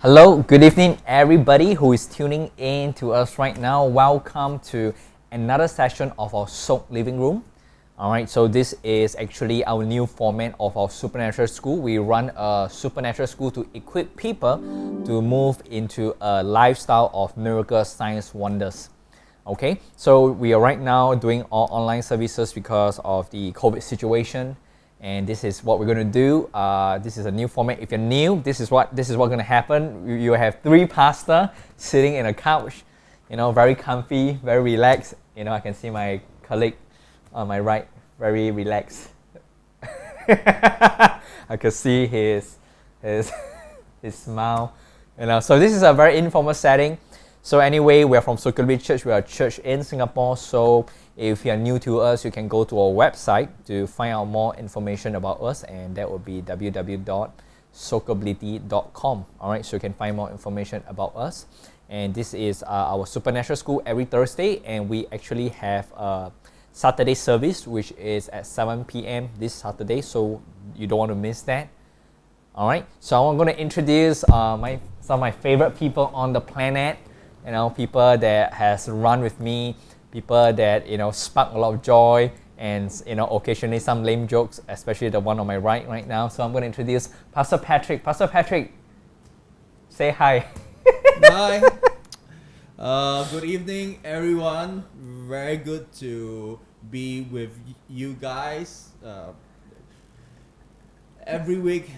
Hello, good evening, everybody who is tuning in to us right now. Welcome to another session of our Soak Living Room. All right, so this is actually our new format of our Supernatural School. We run a Supernatural School to equip people to move into a lifestyle of miracles, signs, wonders. Okay, so we are right now doing all online services because of the COVID situation. And this is what we're going to do. This is a new format. If you're new, this is what's going to happen. You have three pastors sitting in a couch, very comfy, very relaxed. I can see my colleague on my right, very relaxed. I can see his smile. So this is a very informal setting. So anyway, we are from Cultivating Church. We are a church in Singapore. So if you are new to us, you can go to our website to find out more information about us, and that would be www.soakability.com. All right, so you can find more information about us. And this is our Supernatural School every Thursday, and we actually have a Saturday service, which is at 7 p.m. this Saturday, so you don't want to miss that. All right, so I'm going to introduce some of my favorite people on the planet. People that has run with me, people that spark a lot of joy, and occasionally some lame jokes, especially the one on my right now. So I'm going to introduce Pastor Patrick. Pastor Patrick, say hi. Hi. Good evening, everyone. Very good to be with you guys. Every week,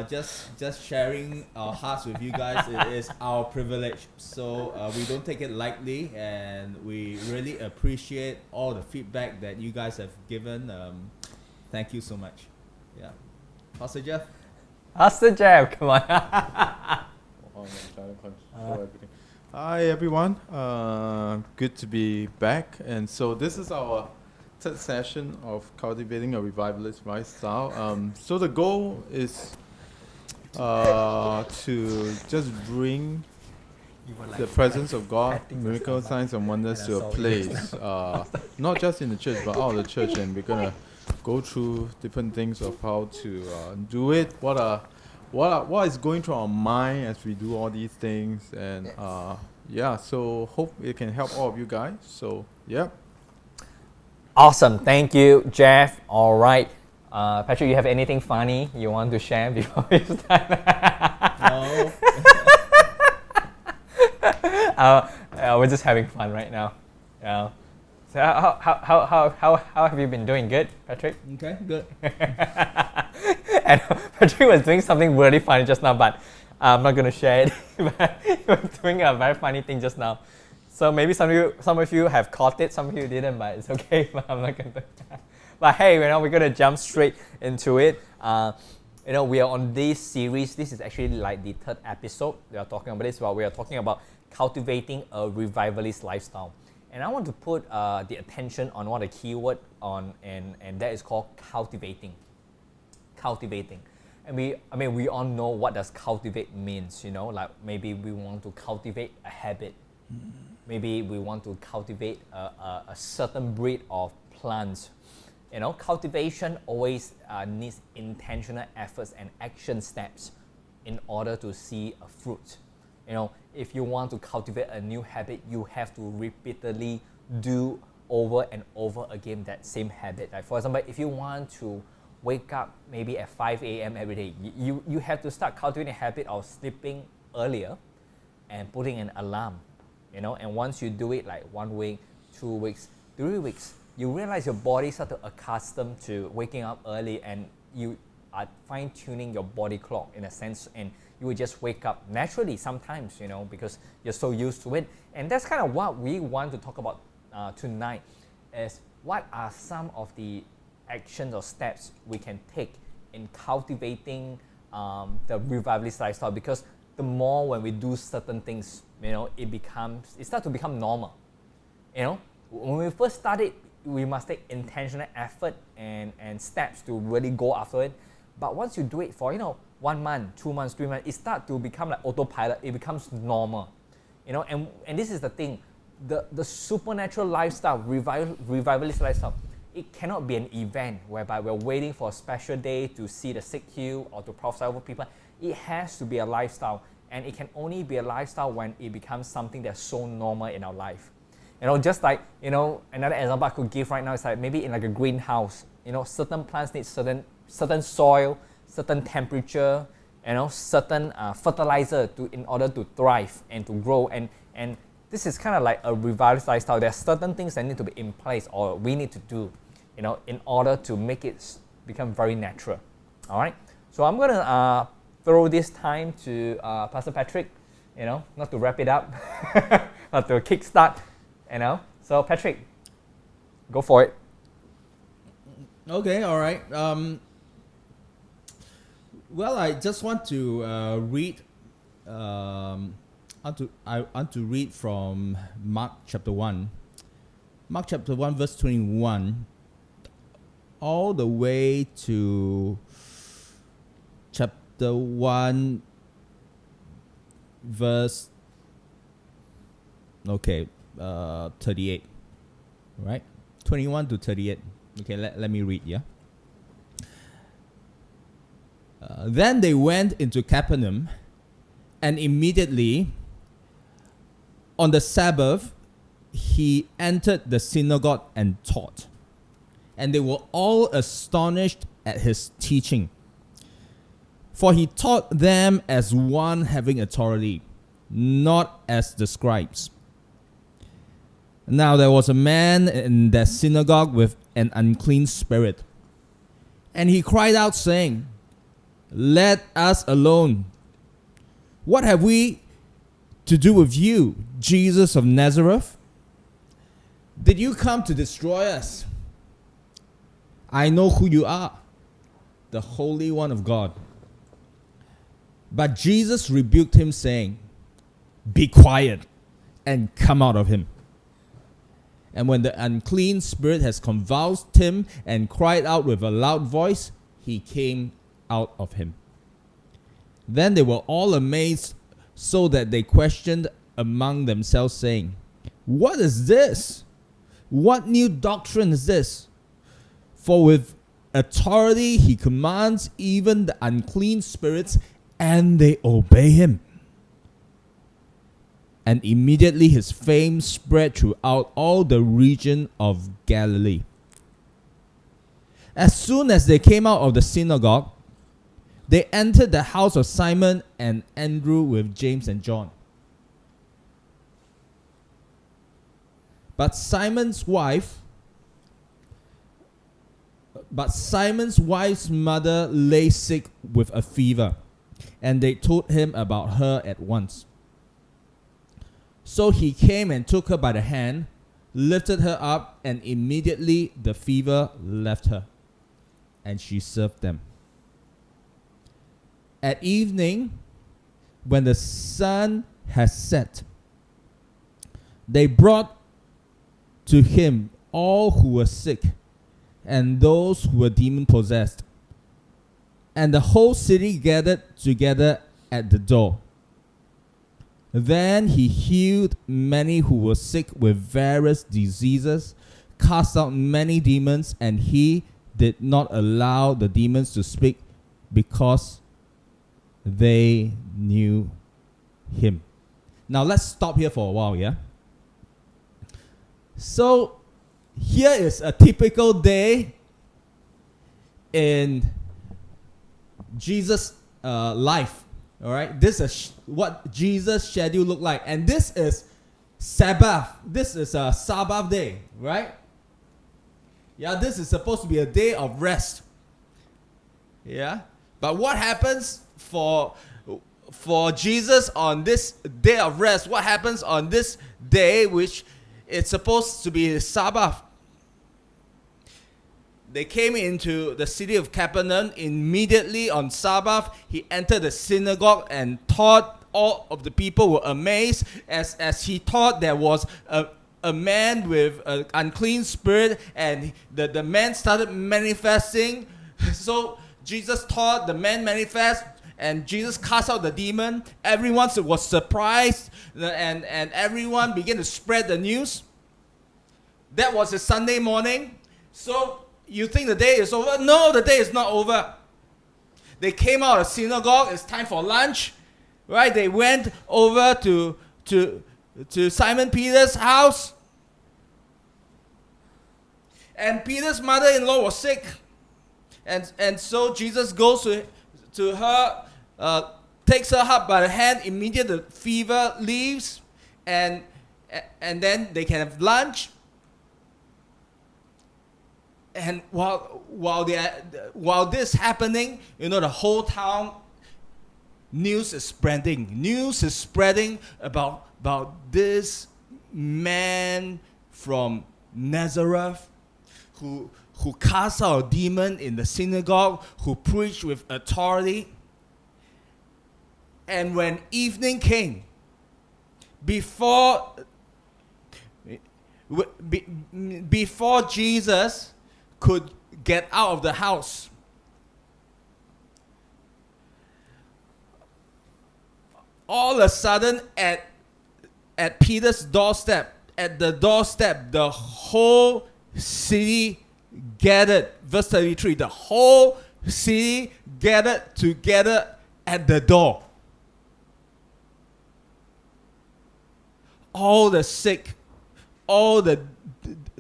just sharing our hearts with you guys, it is our privilege. So we don't take it lightly, and we really appreciate all the feedback that you guys have given. Thank you so much. Yeah, Pastor Jeff. Pastor Jeff, come on. Hi everyone. Good to be back, and so this is our third session of cultivating a revivalist lifestyle. So the goal is to just bring the presence of God, miracles, signs, and wonders to a place, not just in the church but out of the church. And we're gonna go through different things of how to do it. What is going through our mind as we do all these things, and so hope it can help all of you guys. So yeah. Awesome, thank you, Jeff. All right, Patrick, you have anything funny you want to share before we start? No. We're just having fun right now. So how have you been doing? Good, Patrick? Okay, good. And Patrick was doing something really funny just now, but I'm not going to share it. But he was doing a very funny thing just now. So maybe some of you have caught it, some of you didn't, but it's okay. But I'm not going to. But hey, we're going to jump straight into it. We are on this series. This is actually like the third episode we are talking about this. We are talking about cultivating a revivalist lifestyle. And I want to put the attention on what a keyword on, and that is called cultivating. Cultivating. And we all know what does cultivate means, like maybe we want to cultivate a habit. Maybe we want to cultivate a certain breed of plants. Cultivation always needs intentional efforts and action steps in order to see a fruit. If you want to cultivate a new habit, you have to repeatedly do over and over again that same habit. Like for example, if you want to wake up maybe at 5 a.m. every day, you have to start cultivating a habit of sleeping earlier and putting an alarm. And once you do it like 1 week, 2 weeks, 3 weeks, you realize your body starts to accustom to waking up early, and you are fine-tuning your body clock in a sense, and you will just wake up naturally sometimes, because you're so used to it. And that's kind of what we want to talk about tonight, is what are some of the actions or steps we can take in cultivating the revivalist lifestyle, because the more when we do certain things, it starts to become normal. When we first started, we must take intentional effort and steps to really go after it. But once you do it for 1 month, 2 months, 3 months, it starts to become like autopilot. It becomes normal. And this is the thing, the supernatural lifestyle, revivalist lifestyle, it cannot be an event whereby we're waiting for a special day to see the sick healed or to prophesy over people. It has to be a lifestyle. And it can only be a lifestyle when it becomes something that's so normal in our life. Just like, another example I could give right now is like maybe in like a greenhouse, certain plants need certain soil, certain temperature, certain fertilizer in order to thrive and to grow. And this is kind of like a revivalist lifestyle. There are certain things that need to be in place or we need to do, in order to make it become very natural. All right. So I'm going to throw this time to Pastor Patrick, not to wrap it up, but to kickstart, So Patrick, go for it. Okay, all right. Well, I just want to read. I want to read from Mark chapter 1. Mark chapter 1, verse 21, all the way to chapter 1, verse 38. Right? 21 to 38. Okay, let me read, yeah? Then they went into Capernaum, and immediately on the Sabbath, he entered the synagogue and taught. And they were all astonished at his teaching. For he taught them as one having authority, not as the scribes. Now there was a man in that synagogue with an unclean spirit. And he cried out, saying, "Let us alone. What have we to do with you, Jesus of Nazareth? Did you come to destroy us? I know who you are, the Holy One of God." But Jesus rebuked him, saying, "Be quiet and come out of him." And when the unclean spirit has convulsed him and cried out with a loud voice, he came out of him. Then they were all amazed, so that they questioned among themselves, saying, "What is this? What new doctrine is this? For with authority he commands even the unclean spirits, and they obey him." And immediately his fame spread throughout all the region of Galilee. As soon as they came out of the synagogue, they entered the house of Simon and Andrew with James and John. But Simon's wife's mother lay sick with a fever, and they told him about her at once. So he came and took her by the hand, lifted her up, and immediately the fever left her, and she served them. At evening, when the sun had set, they brought to him all who were sick and those who were demon-possessed, and the whole city gathered together at the door. Then he healed many who were sick with various diseases, cast out many demons, and he did not allow the demons to speak because they knew him. Now let's stop here for a while, yeah? So here is a typical day in Jesus' life. All right, this is what Jesus' schedule looked like, and this is Sabbath. This is a Sabbath day, right? Yeah, this is supposed to be a day of rest. Yeah, but what happens for Jesus on this day of rest? What happens on this day, which it's supposed to be Sabbath? They came into the city of Capernaum. Immediately on Sabbath, he entered the synagogue and taught. All of the people were amazed. As he taught, there was a man with an unclean spirit, and the man started manifesting. So Jesus taught, the man manifest, and Jesus cast out the demon. Everyone was surprised, and everyone began to spread the news. That was a Sunday morning. So you think the day is over? No, the day is not over. They came out of the synagogue. It's time for lunch. right? They went over to Simon Peter's house, and Peter's mother-in-law was sick, and so Jesus goes to her, takes her up by the hand. Immediately the fever leaves, and then they can have lunch. And while this is happening, the whole town, news is spreading. News is spreading about this man from Nazareth who cast out a demon in the synagogue, who preached with authority. And when evening came, before Jesus could get out of the house, all of a sudden at Peter's doorstep, the whole city gathered. Verse 33, the whole city gathered together at the door. All the sick, all the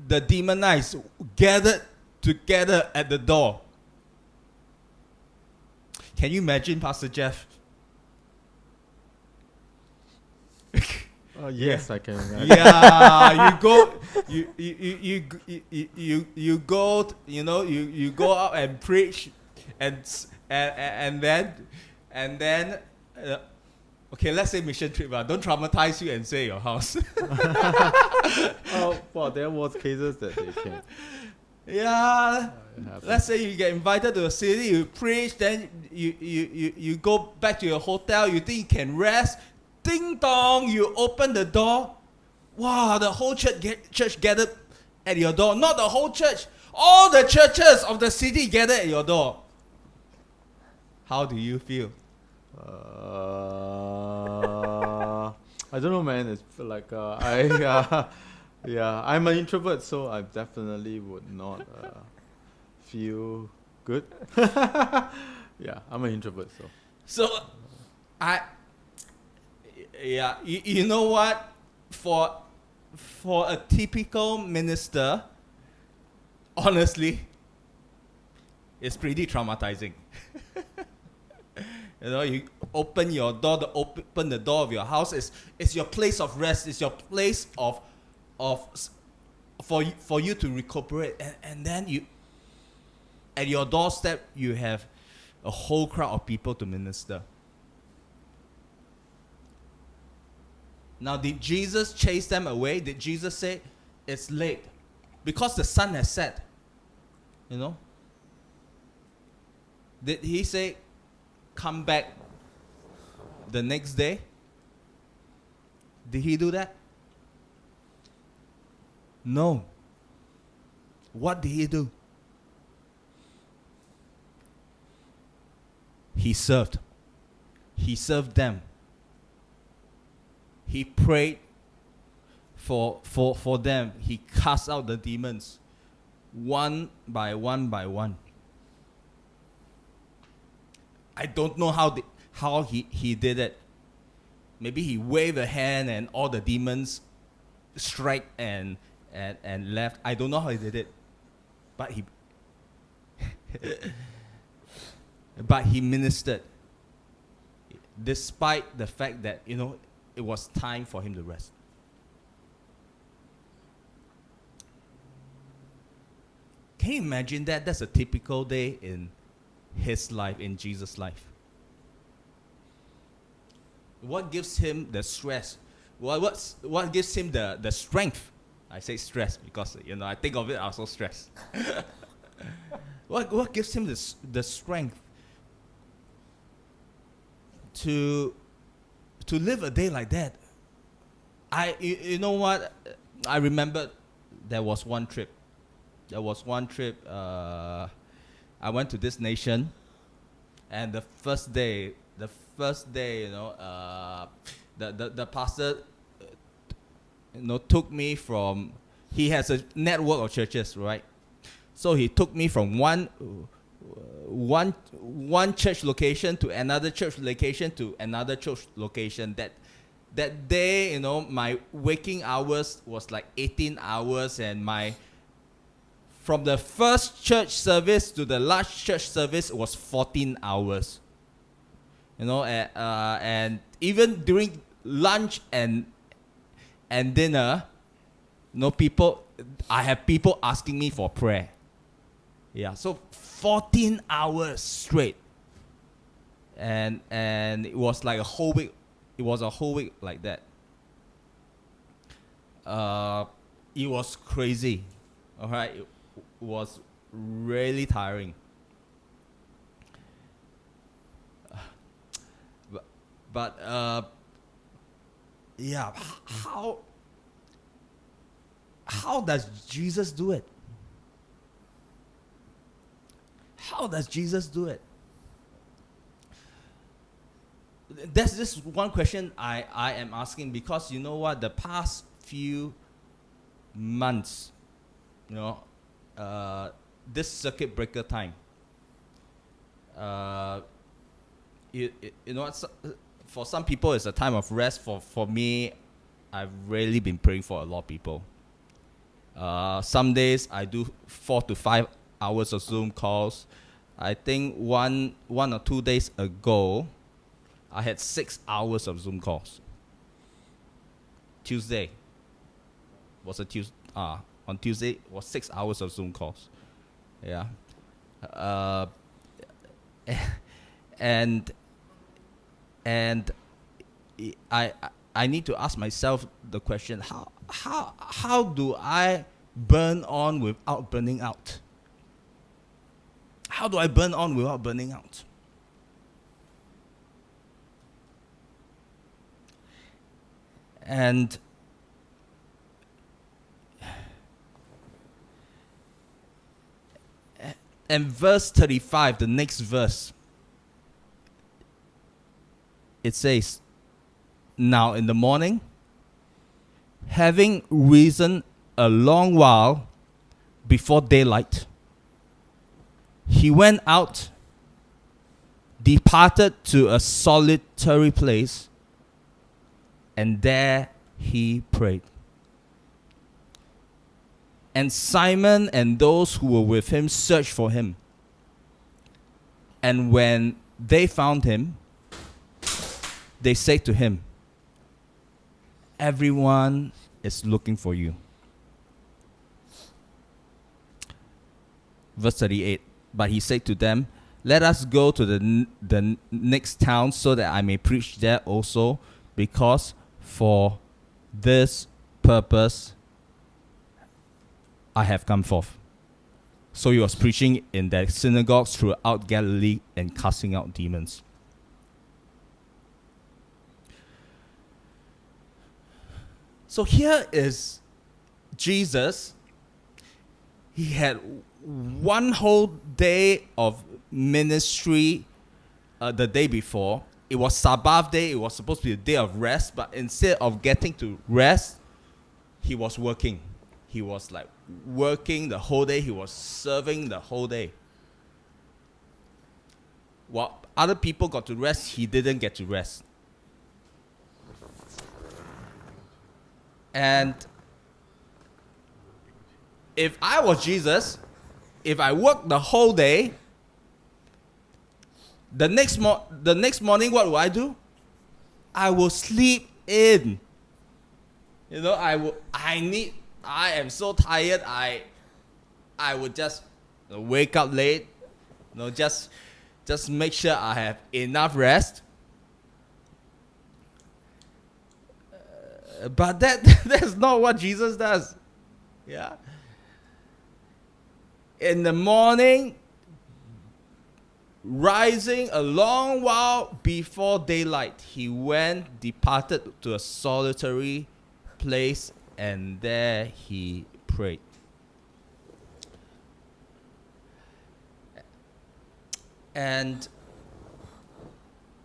demonized gathered together at the door. Can you imagine, Pastor Jeff? Yes, I can imagine. Yeah, you go out and preach, and then okay, let's say mission trip. Don't traumatize you and say your house. Oh, well, there was cases that they came. Yeah. Let's say you get invited to a city, you preach, then you go back to your hotel, you think you can rest. Ding dong, you open the door. Wow, the whole church gathered at your door. Not the whole church. All the churches of the city gathered at your door. How do you feel? I don't know, man. It's like yeah, I'm an introvert, so I definitely would not feel good. Yeah, I'm an introvert, so. You know what? For a typical minister, honestly, it's pretty traumatizing. You open your door, open the door of your house. It's your place of rest. It's your place for you to recuperate. And then at your doorstep, you have a whole crowd of people to minister. Now, did Jesus chase them away? Did Jesus say, it's late? Because the sun has set. Did he say, come back the next day? Did he do that? No. What did he do? He served. He served them. He prayed for them. He cast out the demons one by one by one. I don't know how he did it. Maybe he waved a hand and all the demons strike and left. I don't know how he did it. But he ministered. Despite the fact that, it was time for him to rest. Can you imagine that? That's a typical day in his life, in Jesus' life. What gives him the stress? What gives him the strength? I say stress because, I think of it, I also stress. What gives him the strength to live a day like that? You know what? I remember there was one trip. I went to this nation, and the first day, the pastor, took me from. He has a network of churches, right? So he took me from one one church location to another church location to another church location. That day, you know, my waking hours was like 18 hours, and from the first church service to the last church service was 14 hours. You know, and even during lunch and dinner, you know, I have people asking me for prayer. Yeah, so 14 hours straight. And it was like a whole week. It was a whole week like that. It was crazy. All right, it was really tiring. But yeah, how does Jesus do it? How does Jesus do it? That's just one question I am asking, because you know what, the past few months, you know, this circuit breaker time, you know what, for some people it's a time of rest. For me, I've really been praying for a lot of people. Some days I do 4 to 5 hours of Zoom calls. I think one or 2 days ago, I had 6 hours of Zoom calls. Tuesday was a Tuesday. On Tuesday was 6 hours of Zoom calls. Yeah. And I need to ask myself the question: how do I burn on without burning out? How do I burn on without burning out? And verse 35, the next verse, it says, "Now in the morning, having risen a long while before daylight, he went out, departed to a solitary place, and there he prayed. And Simon and those who were with him searched for him. And when they found him, they said to him, 'Everyone is looking for you.'" Verse 38, "But he said to them, 'Let us go to the next town so that I may preach there also, because for this purpose I have come forth.' So he was preaching in their synagogues throughout Galilee and casting out demons." So here is Jesus. He had one whole day of ministry the day before. It was Sabbath day. It was supposed to be a day of rest. But instead of getting to rest, he was working. He was like working the whole day. He was serving the whole day. While other people got to rest, he didn't get to rest. And if I was Jesus, if I worked the whole day, the next morning, what will I do? I will sleep in. You know, I am so tired. I would just wake up late. You know, just make sure I have enough rest. But that's not what Jesus does. Yeah. In the morning, rising a long while before daylight, he departed to a solitary place, and there he prayed. And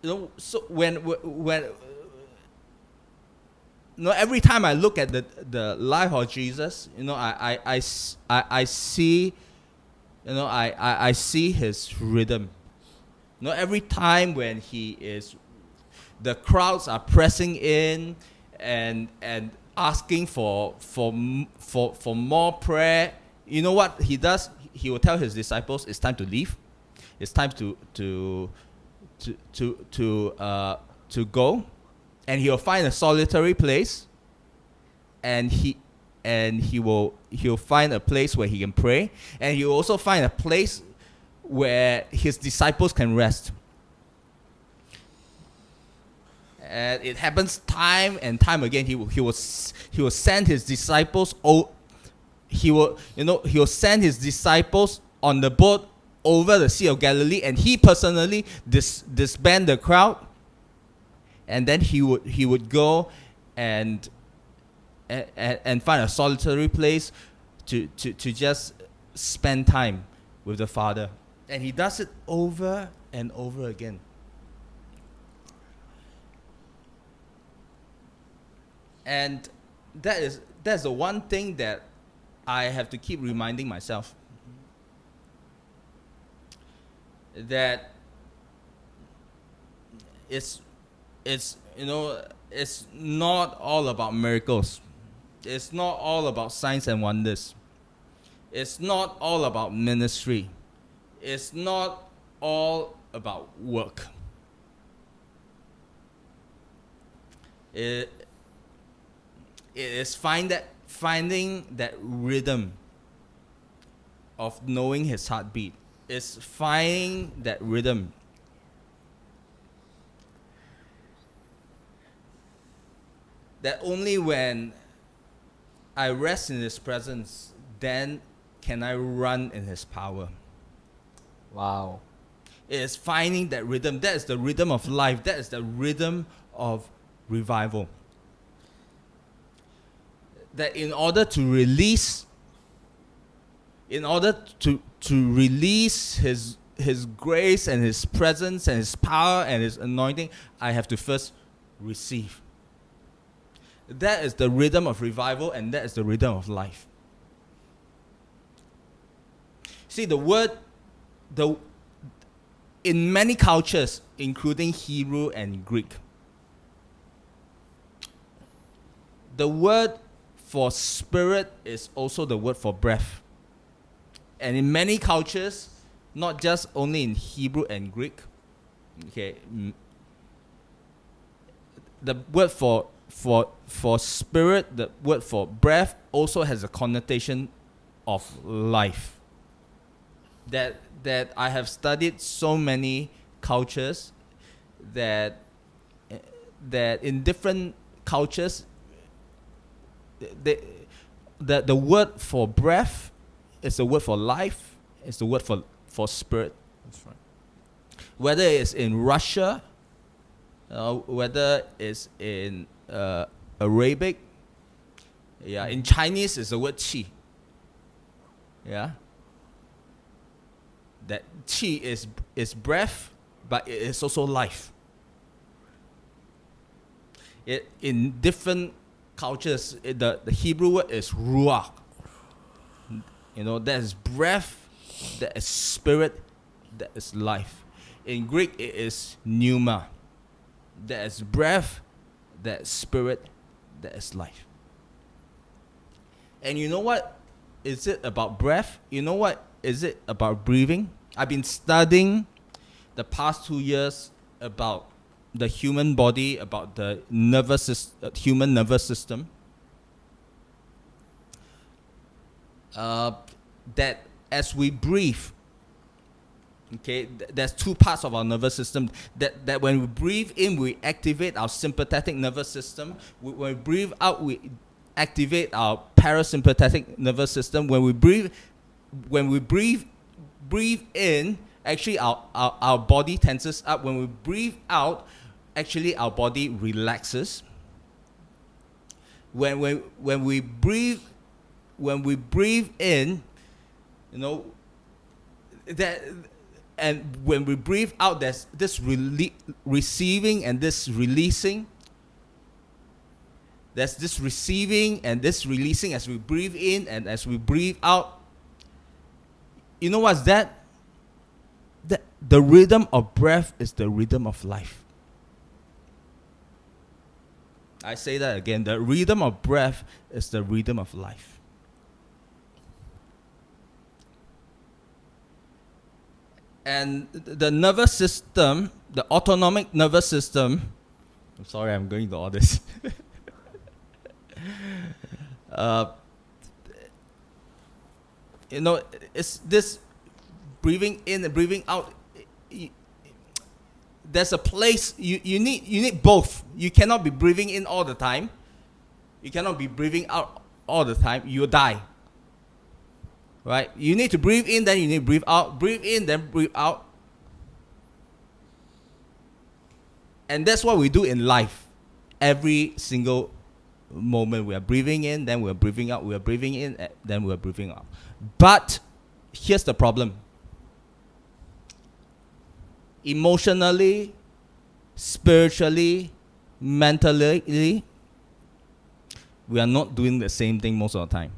you know, so when you know, every time I look at the life of Jesus, you know, I see I see his rhythm. Every time when the crowds are pressing in and asking for more prayer. You know what he does? He will tell his disciples, "It's time to leave. It's time to go," and he'll find a solitary place, and he'll find a place where he can pray, and he'll also find a place where his disciples can rest. And it happens time and time again. He will send his disciples. He will send his disciples on the boat over the Sea of Galilee, and he personally disband the crowd, and then he would go and find a solitary place to just spend time with the Father. And he does it over and over again. And that's the one thing that I have to keep reminding myself, that it's not all about miracles. It's not all about signs and wonders. It's not all about ministry. It's not all about work. It is finding that rhythm of knowing his heartbeat. It's finding that rhythm. That only when I rest in his presence, then can I run in his power. Wow. It is finding that rhythm. That is the rhythm of life. That is the rhythm of revival. That in order to release his grace and his presence and his power and his anointing, I have to first receive. That is the rhythm of revival, and that is the rhythm of life. See, in many cultures, including Hebrew and Greek, the word for spirit is also the word for breath. And in many cultures, not just only in Hebrew and Greek, okay, the word for spirit, the word for breath also has a connotation of life. That I have studied so many cultures that in different cultures, the word for breath is the word for life, it's the word for spirit. That's right. Whether it's in Russia, whether it's in Arabic, in Chinese it's the word qi. That qi is breath, but it is also life. In different cultures, the Hebrew word is ruach. That is breath, that is spirit, that is life. In Greek, it is pneuma. That is breath, that is spirit, that is life. And you know what is it about breath? You know what is it about breathing? I've been studying the past 2 years about the human body, about the human nervous system. That as we breathe, okay, there's two parts of our nervous system. That when we breathe in, we activate our sympathetic nervous system. When we breathe out, we activate our parasympathetic nervous system. When we breathe in, actually our body tenses up. When we breathe out, actually our body relaxes. When we breathe in, that, and when we breathe out, there's this receiving and this releasing. There's this receiving and this releasing as we breathe in and as we breathe out. you know what's that? The rhythm of breath is the rhythm of life. I say that again. The rhythm of breath is the rhythm of life. And the nervous system, the autonomic nervous system, I'm sorry, I'm going to all this. It's this breathing in and breathing out. There's a place you need both. You cannot be breathing in all the time. You cannot be breathing out all the time. You'll die. Right? You need to breathe in, then you need to breathe out. Breathe in, then breathe out. And that's what we do in life. Every single moment we are breathing in, then we are breathing out. We are breathing in, then we are breathing out. But here's the problem. Emotionally, spiritually, mentally, we are not doing the same thing most of the time.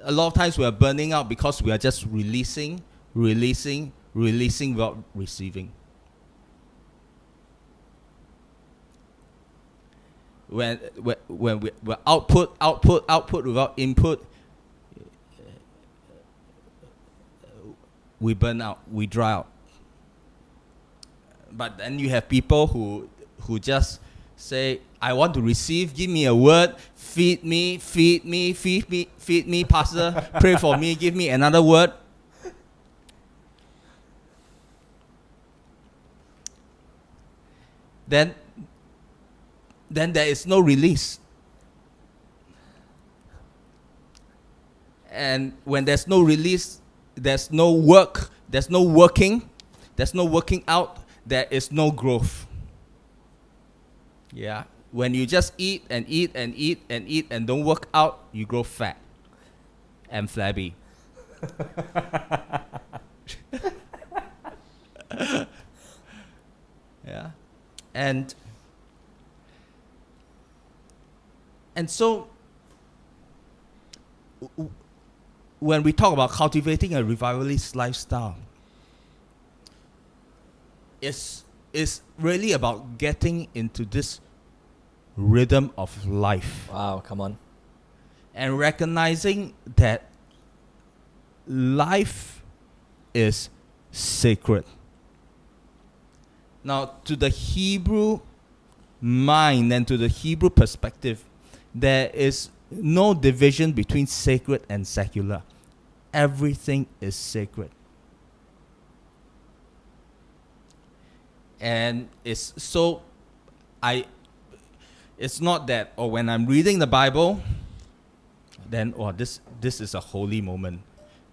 A lot of times we are burning out because we are just releasing without receiving. When we output without input, we burn out, we dry out. But then you have people who just say, I want to receive, give me a word, feed me, pastor, pray for me, give me another word. Then there is no release. And when there's no release, there's no work, there's no working out, there is no growth. Yeah. When you just eat and don't work out, you grow fat and flabby. Yeah. And so when we talk about cultivating a revivalist lifestyle, it's really about getting into this rhythm of life. Wow, come on. And recognizing that life is sacred. Now, to the Hebrew mind and to the Hebrew perspective, there is no division between sacred and secular. Everything is sacred. And it's not that, when I'm reading the Bible, then this is a holy moment.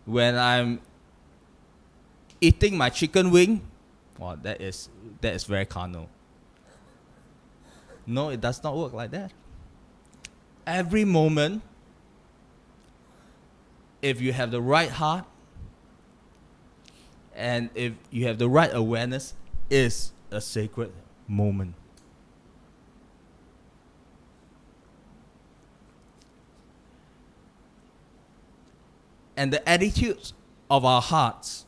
When I'm eating my chicken wing, that is very carnal. No, it does not work like that. Every moment, if you have the right heart and if you have the right awareness, is a sacred moment. And the attitudes of our hearts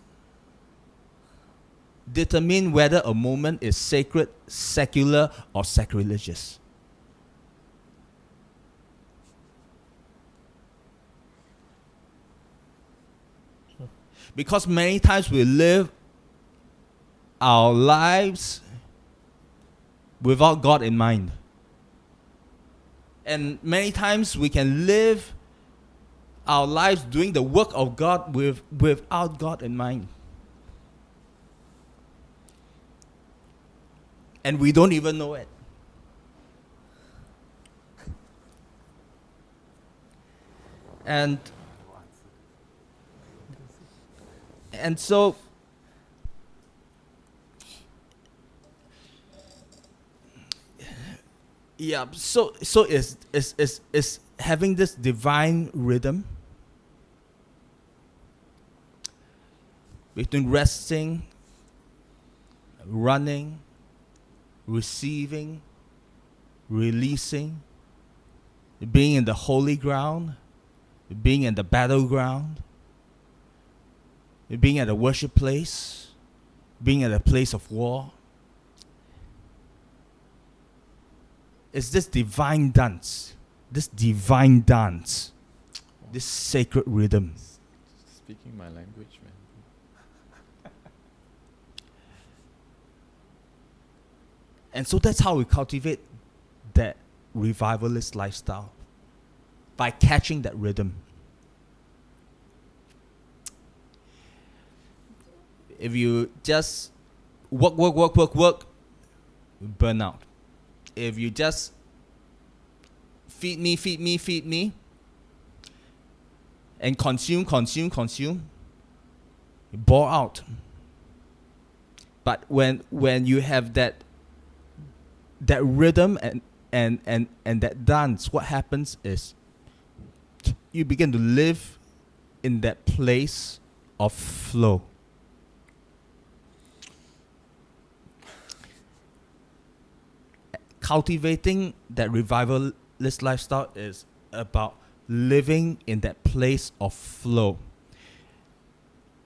determine whether a moment is sacred, secular, or sacrilegious. Because many times we live our lives without God in mind. And many times we can live our lives doing the work of God without God in mind. And we don't even know it. And so is having this divine rhythm between resting, running, receiving, releasing, being in the holy ground, being in the battleground, being at a worship place, being at a place of war. It's this divine dance, this sacred rhythm. Speaking my language, man. And so that's how we cultivate that revivalist lifestyle, by catching that rhythm. If you just work, burn out. If you just feed me, and consume, you bore out. But when you have that rhythm and that dance, what happens is you begin to live in that place of flow. Cultivating that revivalist lifestyle is about living in that place of flow.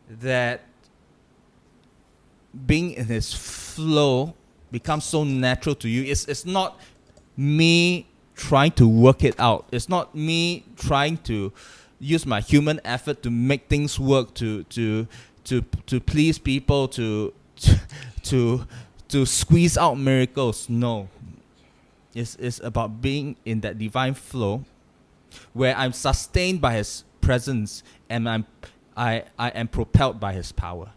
That being in his flow becomes so natural to you. It's not me trying to work it out. It's not me trying to use my human effort to make things work, to please people, to squeeze out miracles. No. It's about being in that divine flow where I'm sustained by his presence and I am propelled by his power.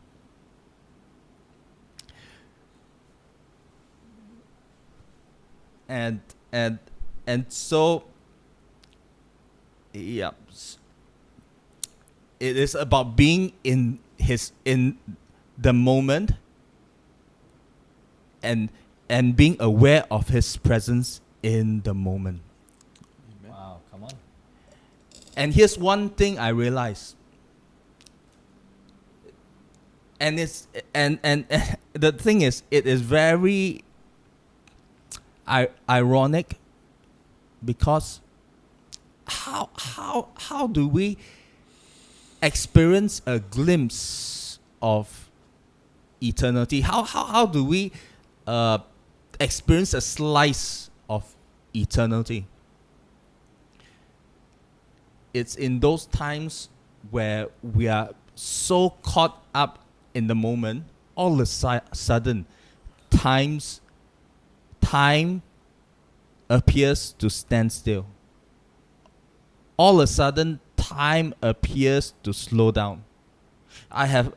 And so, yeah, it is about being in the moment and being aware of his presence in the moment. Amen. Wow, come on. And here's one thing I realized. And it's and the thing is, it is very ironic, because how do we experience a glimpse of eternity? How do we experience a slice of eternity? It's in those times where we are so caught up in the moment, all of a sudden, time appears to stand still. All of a sudden, time appears to slow down. I have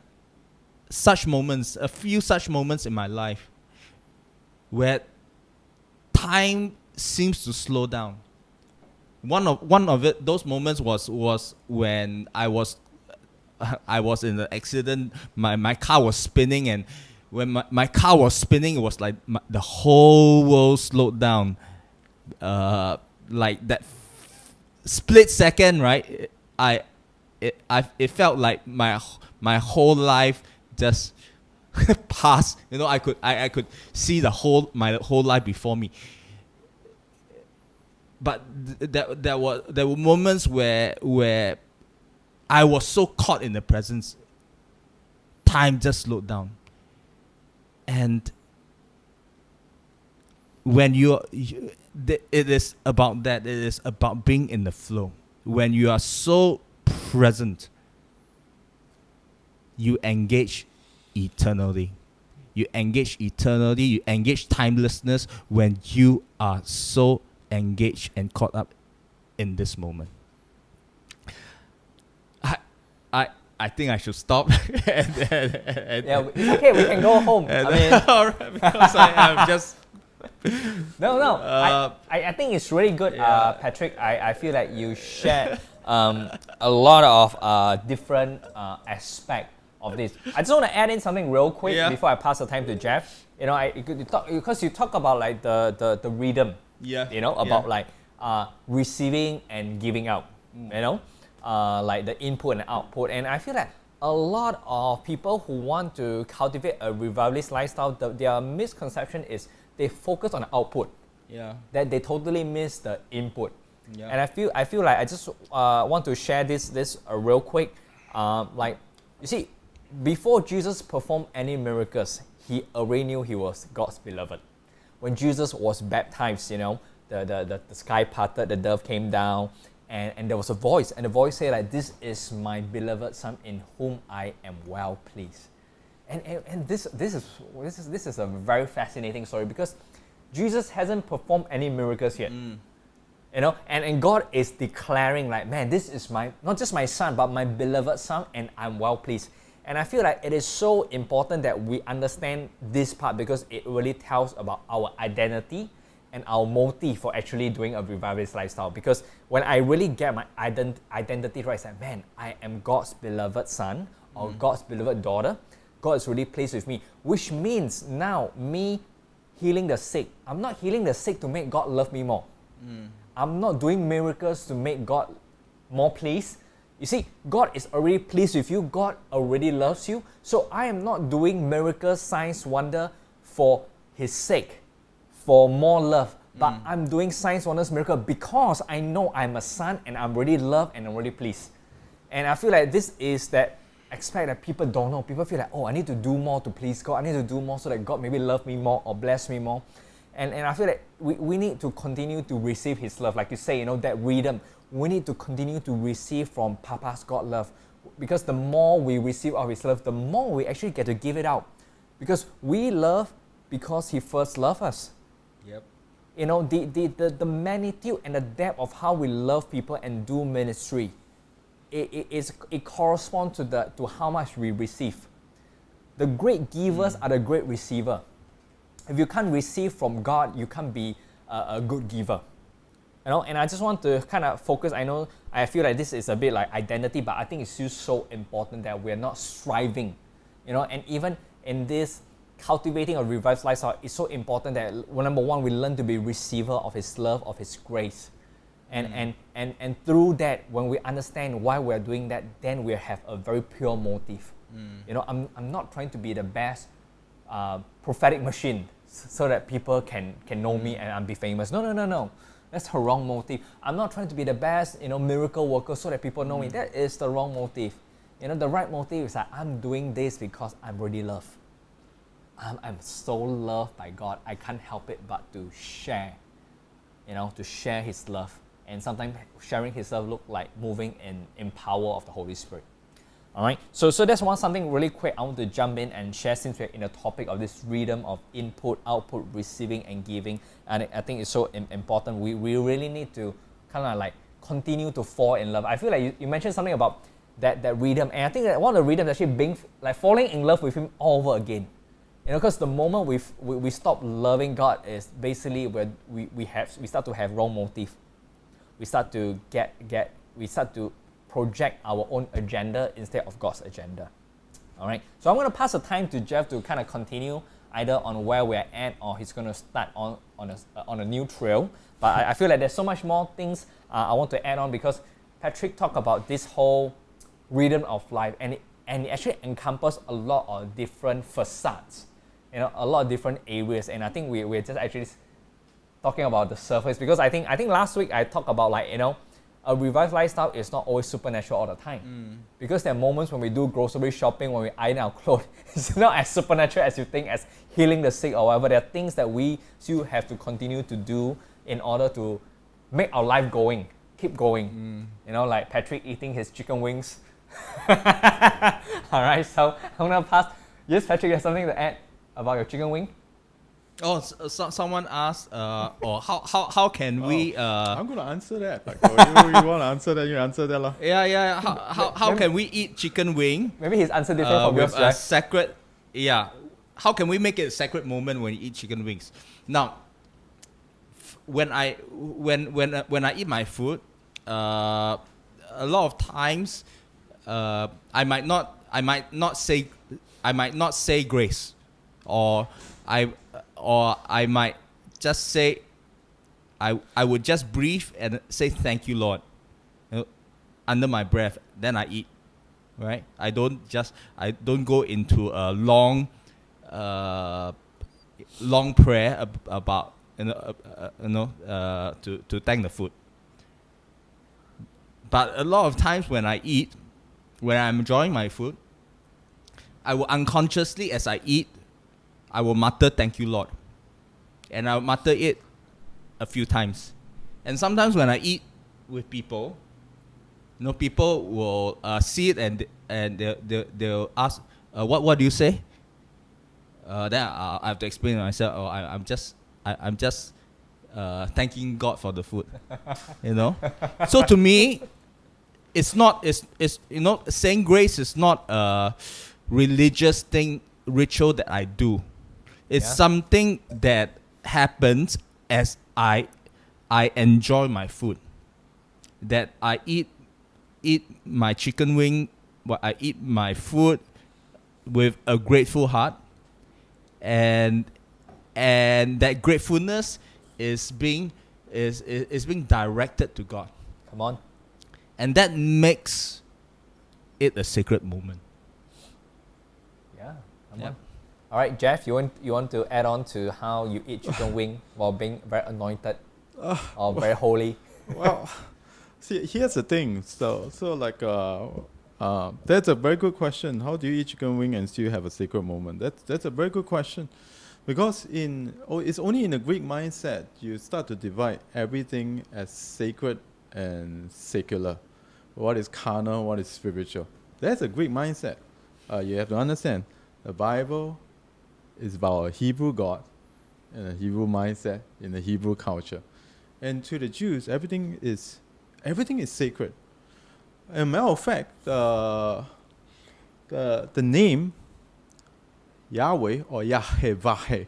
a few such moments in my life, where time seems to slow down. One of those moments was when I was in an accident. My car was spinning, and when my car was spinning, it was like the whole world slowed down. Like that split second, right? It felt like my whole life just passed. You know, I could see my whole life before me. But there were moments where I was so caught in the presence, time just slowed down. And when it is about that. It is about being in the flow. When you are so present, you engage eternally. You engage eternally. You engage timelessness when you are so engaged and caught up in this moment. I think I should stop. Yeah, it's okay. We can go home. I mean, all right, because I am just. No. I think it's really good, yeah. Patrick. I feel like you shared a lot of different aspects of this. I just want to add in something real quick before I pass the time to Jeff. You know, because you talk about like the rhythm. Yeah. You know, about like receiving and giving out. You know, like the input and output. And I feel that a lot of people who want to cultivate a revivalist lifestyle, their misconception is they focus on the output. Yeah. That they totally miss the input. Yeah. And I feel like I just want to share this real quick. Like, you see, before Jesus performed any miracles, he already knew he was God's beloved. When Jesus was baptized, you know, the sky parted, the dove came down, and there was a voice, and the voice said like, "This is my beloved son in whom I am well pleased." And this is a very fascinating story, because Jesus hasn't performed any miracles yet. You know, and God is declaring like, man, this is my, not just my son, but my beloved son, and I'm well pleased. And I feel like it is so important that we understand this part, because it really tells about our identity and our motive for actually doing a revivalist lifestyle. Because when I really get my identity right, it's like, man, I am God's beloved son or God's beloved daughter. God is really pleased with me, which means now me healing the sick. I'm not healing the sick to make God love me more. I'm not doing miracles to make God more pleased. You see, God is already pleased with you. God already loves you. So I am not doing miracles, signs, wonder for His sake, for more love. But I'm doing signs, wonders, miracle because I know I'm a son and I'm really loved and I'm really pleased. And I feel like this is that aspect that people don't know. People feel like, oh, I need to do more to please God. I need to do more so that God maybe love me more or bless me more. And I feel like we need to continue to receive His love. Like you say, you know, that rhythm. We need to continue to receive from Papa's God love. Because the more we receive of His love, the more we actually get to give it out. Because we love because He first loved us. Yep. You know, the magnitude and the depth of how we love people and do ministry, it corresponds to how much we receive. The great givers are the great receiver. If you can't receive from God, you can't be a good giver. You know, and I just want to kind of focus. I feel like this is a bit like identity, but I think it's still so important that we're not striving. You know, and even in this cultivating a revived lifestyle, it's so important that, well, number one, we learn to be receiver of His love, of His grace. And through that, when we understand why we're doing that, then we have a very pure motive. You know, I'm not trying to be the best prophetic machine so that people can know me and I'll be famous. No. That's the wrong motive. I'm not trying to be the best, you know, miracle worker so that people know me. That is the wrong motive. You know, the right motive is that I'm doing this because I'm really loved. I'm so loved by God. I can't help it but to share, you know, to share His love. And sometimes sharing His love look like moving in power of the Holy Spirit. All right, so that's something really quick I want to jump in and share, since we're in the topic of this rhythm of input, output, receiving, and giving. And I think it's so important. We really need to kind of like continue to fall in love. I feel like you mentioned something about that rhythm, and I think that one of the rhythms actually being like falling in love with Him all over again. You know, because the moment we stop loving God is basically when we start to have wrong motive. We start to project our own agenda instead of God's agenda. All right, so I'm going to pass the time to Jeff to kind of continue either on where we're at, or he's going to start on a new trail. But I feel like there's so much more things I want to add on, because Patrick talked about this whole rhythm of life, and it actually encompasses a lot of different facades, you know, a lot of different areas. And I think we're just actually talking about the surface, because I think last week I talked about, like, you know, a revived lifestyle is not always supernatural all the time. Because there are moments when we do grocery shopping, when we iron our clothes, it's not as supernatural as you think, as healing the sick or whatever. There are things that we still have to continue to do in order to make our life keep going. You know, like Patrick eating his chicken wings. All right, so I'm going to pass. Yes, Patrick, you have something to add about your chicken wing? Oh, someone asked, or how can we? I'm gonna answer that. Like, you want to answer that? You answer that, lah. Yeah. How can we eat chicken wing? Maybe his answer different from yours, with a sacred. Yeah, how can we make it a sacred moment when you eat chicken wings? Now, when I eat my food, a lot of times, I might not say grace, or I might just say, I would just breathe and say thank you, Lord, you know, under my breath. Then I eat, right? I don't go into a long prayer about to thank the food. But a lot of times when I eat, when I'm enjoying my food, I will unconsciously, as I eat, I will mutter, "Thank you, Lord." And I'll mutter it a few times. And sometimes when I eat with people, people will see it and they'll ask, "What do you say?" Then I have to explain to myself, "Oh, I'm just thanking God for the food," So to me, it's saying grace is not a religious ritual that I do. It's something that happens as I enjoy my food. That I eat my chicken wing, I eat my food with a grateful heart, and that gratefulness is being directed to God. Come on. And that makes it a sacred moment. Yeah. Come on. All right, Jeff, you want to add on to how you eat chicken wing while being very anointed or very holy? Well, see, here's the thing. So like, that's a very good question. How do you eat chicken wing and still have a sacred moment? That's a very good question, because it's only in the Greek mindset you start to divide everything as sacred and secular. What is carnal? What is spiritual? That's a Greek mindset. You have to understand the Bible is about a Hebrew God and a Hebrew mindset in the Hebrew culture. And to the Jews, everything is sacred. As a matter of fact, the name Yahweh or Yahweh,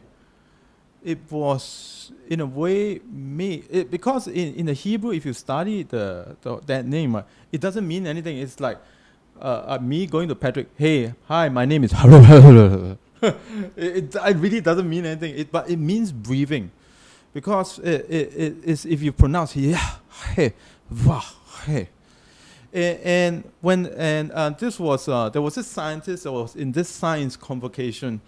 it was in a way made because in the Hebrew, if you study that name, it doesn't mean anything. It's like me going to Patrick, "Hey, hi, my name is." It really doesn't mean anything. But it means breathing, because it is, if you pronounce Yahweh. And this was there was this scientist that was in this science convocation,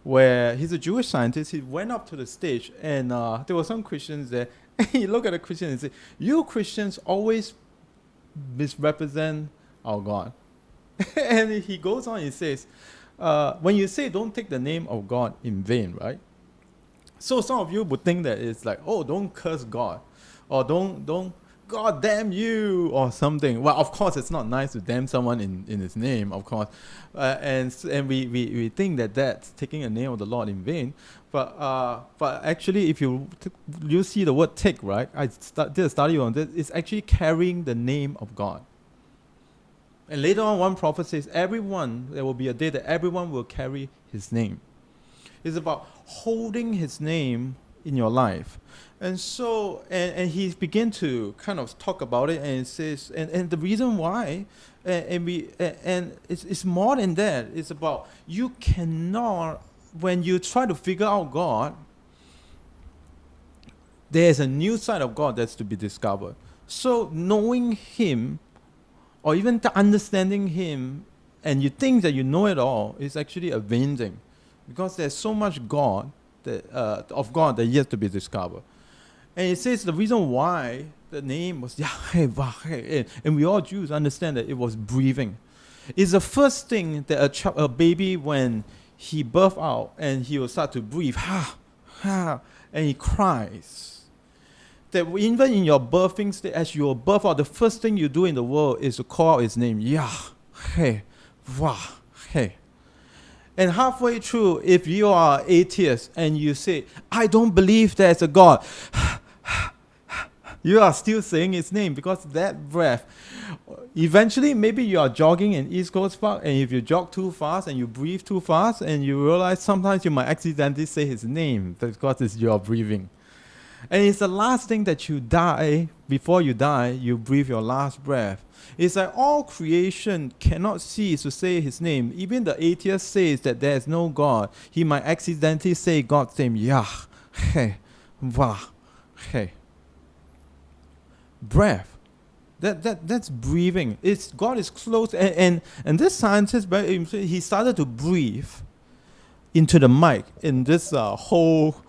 where he's a Jewish scientist. He went up to the stage, and there were some Christians there. And he looked at the Christians and said, "You Christians always misrepresent our God." And he goes on, he says, when you say don't take the name of God in vain, right? So some of you would think that it's like, "Oh, don't curse God," or don't "God damn you," or something. Well, of course, it's not nice to damn someone in his name, of course. And we think that that's taking the name of the Lord in vain. But actually, if you see the word "take," right? I did a study on this. It's actually carrying the name of God. And later on, one prophet says, there will be a day that everyone will carry his name. It's about holding his name in your life. And so, and he began to kind of talk about it, and it says, and the reason why, and it's more than that. It's about, you cannot, when you try to figure out God, there's a new side of God that's to be discovered. So knowing him, or even understanding him, and you think that you know it all, is actually a vain thing, because there's so much God of God that yet to be discovered. And it says the reason why the name was Yahweh, and we all Jews understand that it was breathing. It's the first thing that a baby, when he birth out and he will start to breathe, and he cries. That even in your birthing state, as you will birth out, the first thing you do in the world is to call out his name, Yahweh. And halfway through, if you are atheist and you say, "I don't believe there's a God," you are still saying his name, because that breath, eventually maybe you are jogging in East Coast Park, and if you jog too fast and you breathe too fast, and you realize sometimes you might accidentally say his name because you are breathing. And it's the last thing that you die, before you die, you breathe your last breath. It's like all creation cannot cease to say his name. Even the atheist says that there is no God. He might accidentally say God's name, Yahweh. Breath. That's breathing. God is close. And this scientist, he started to breathe into the mic in this whole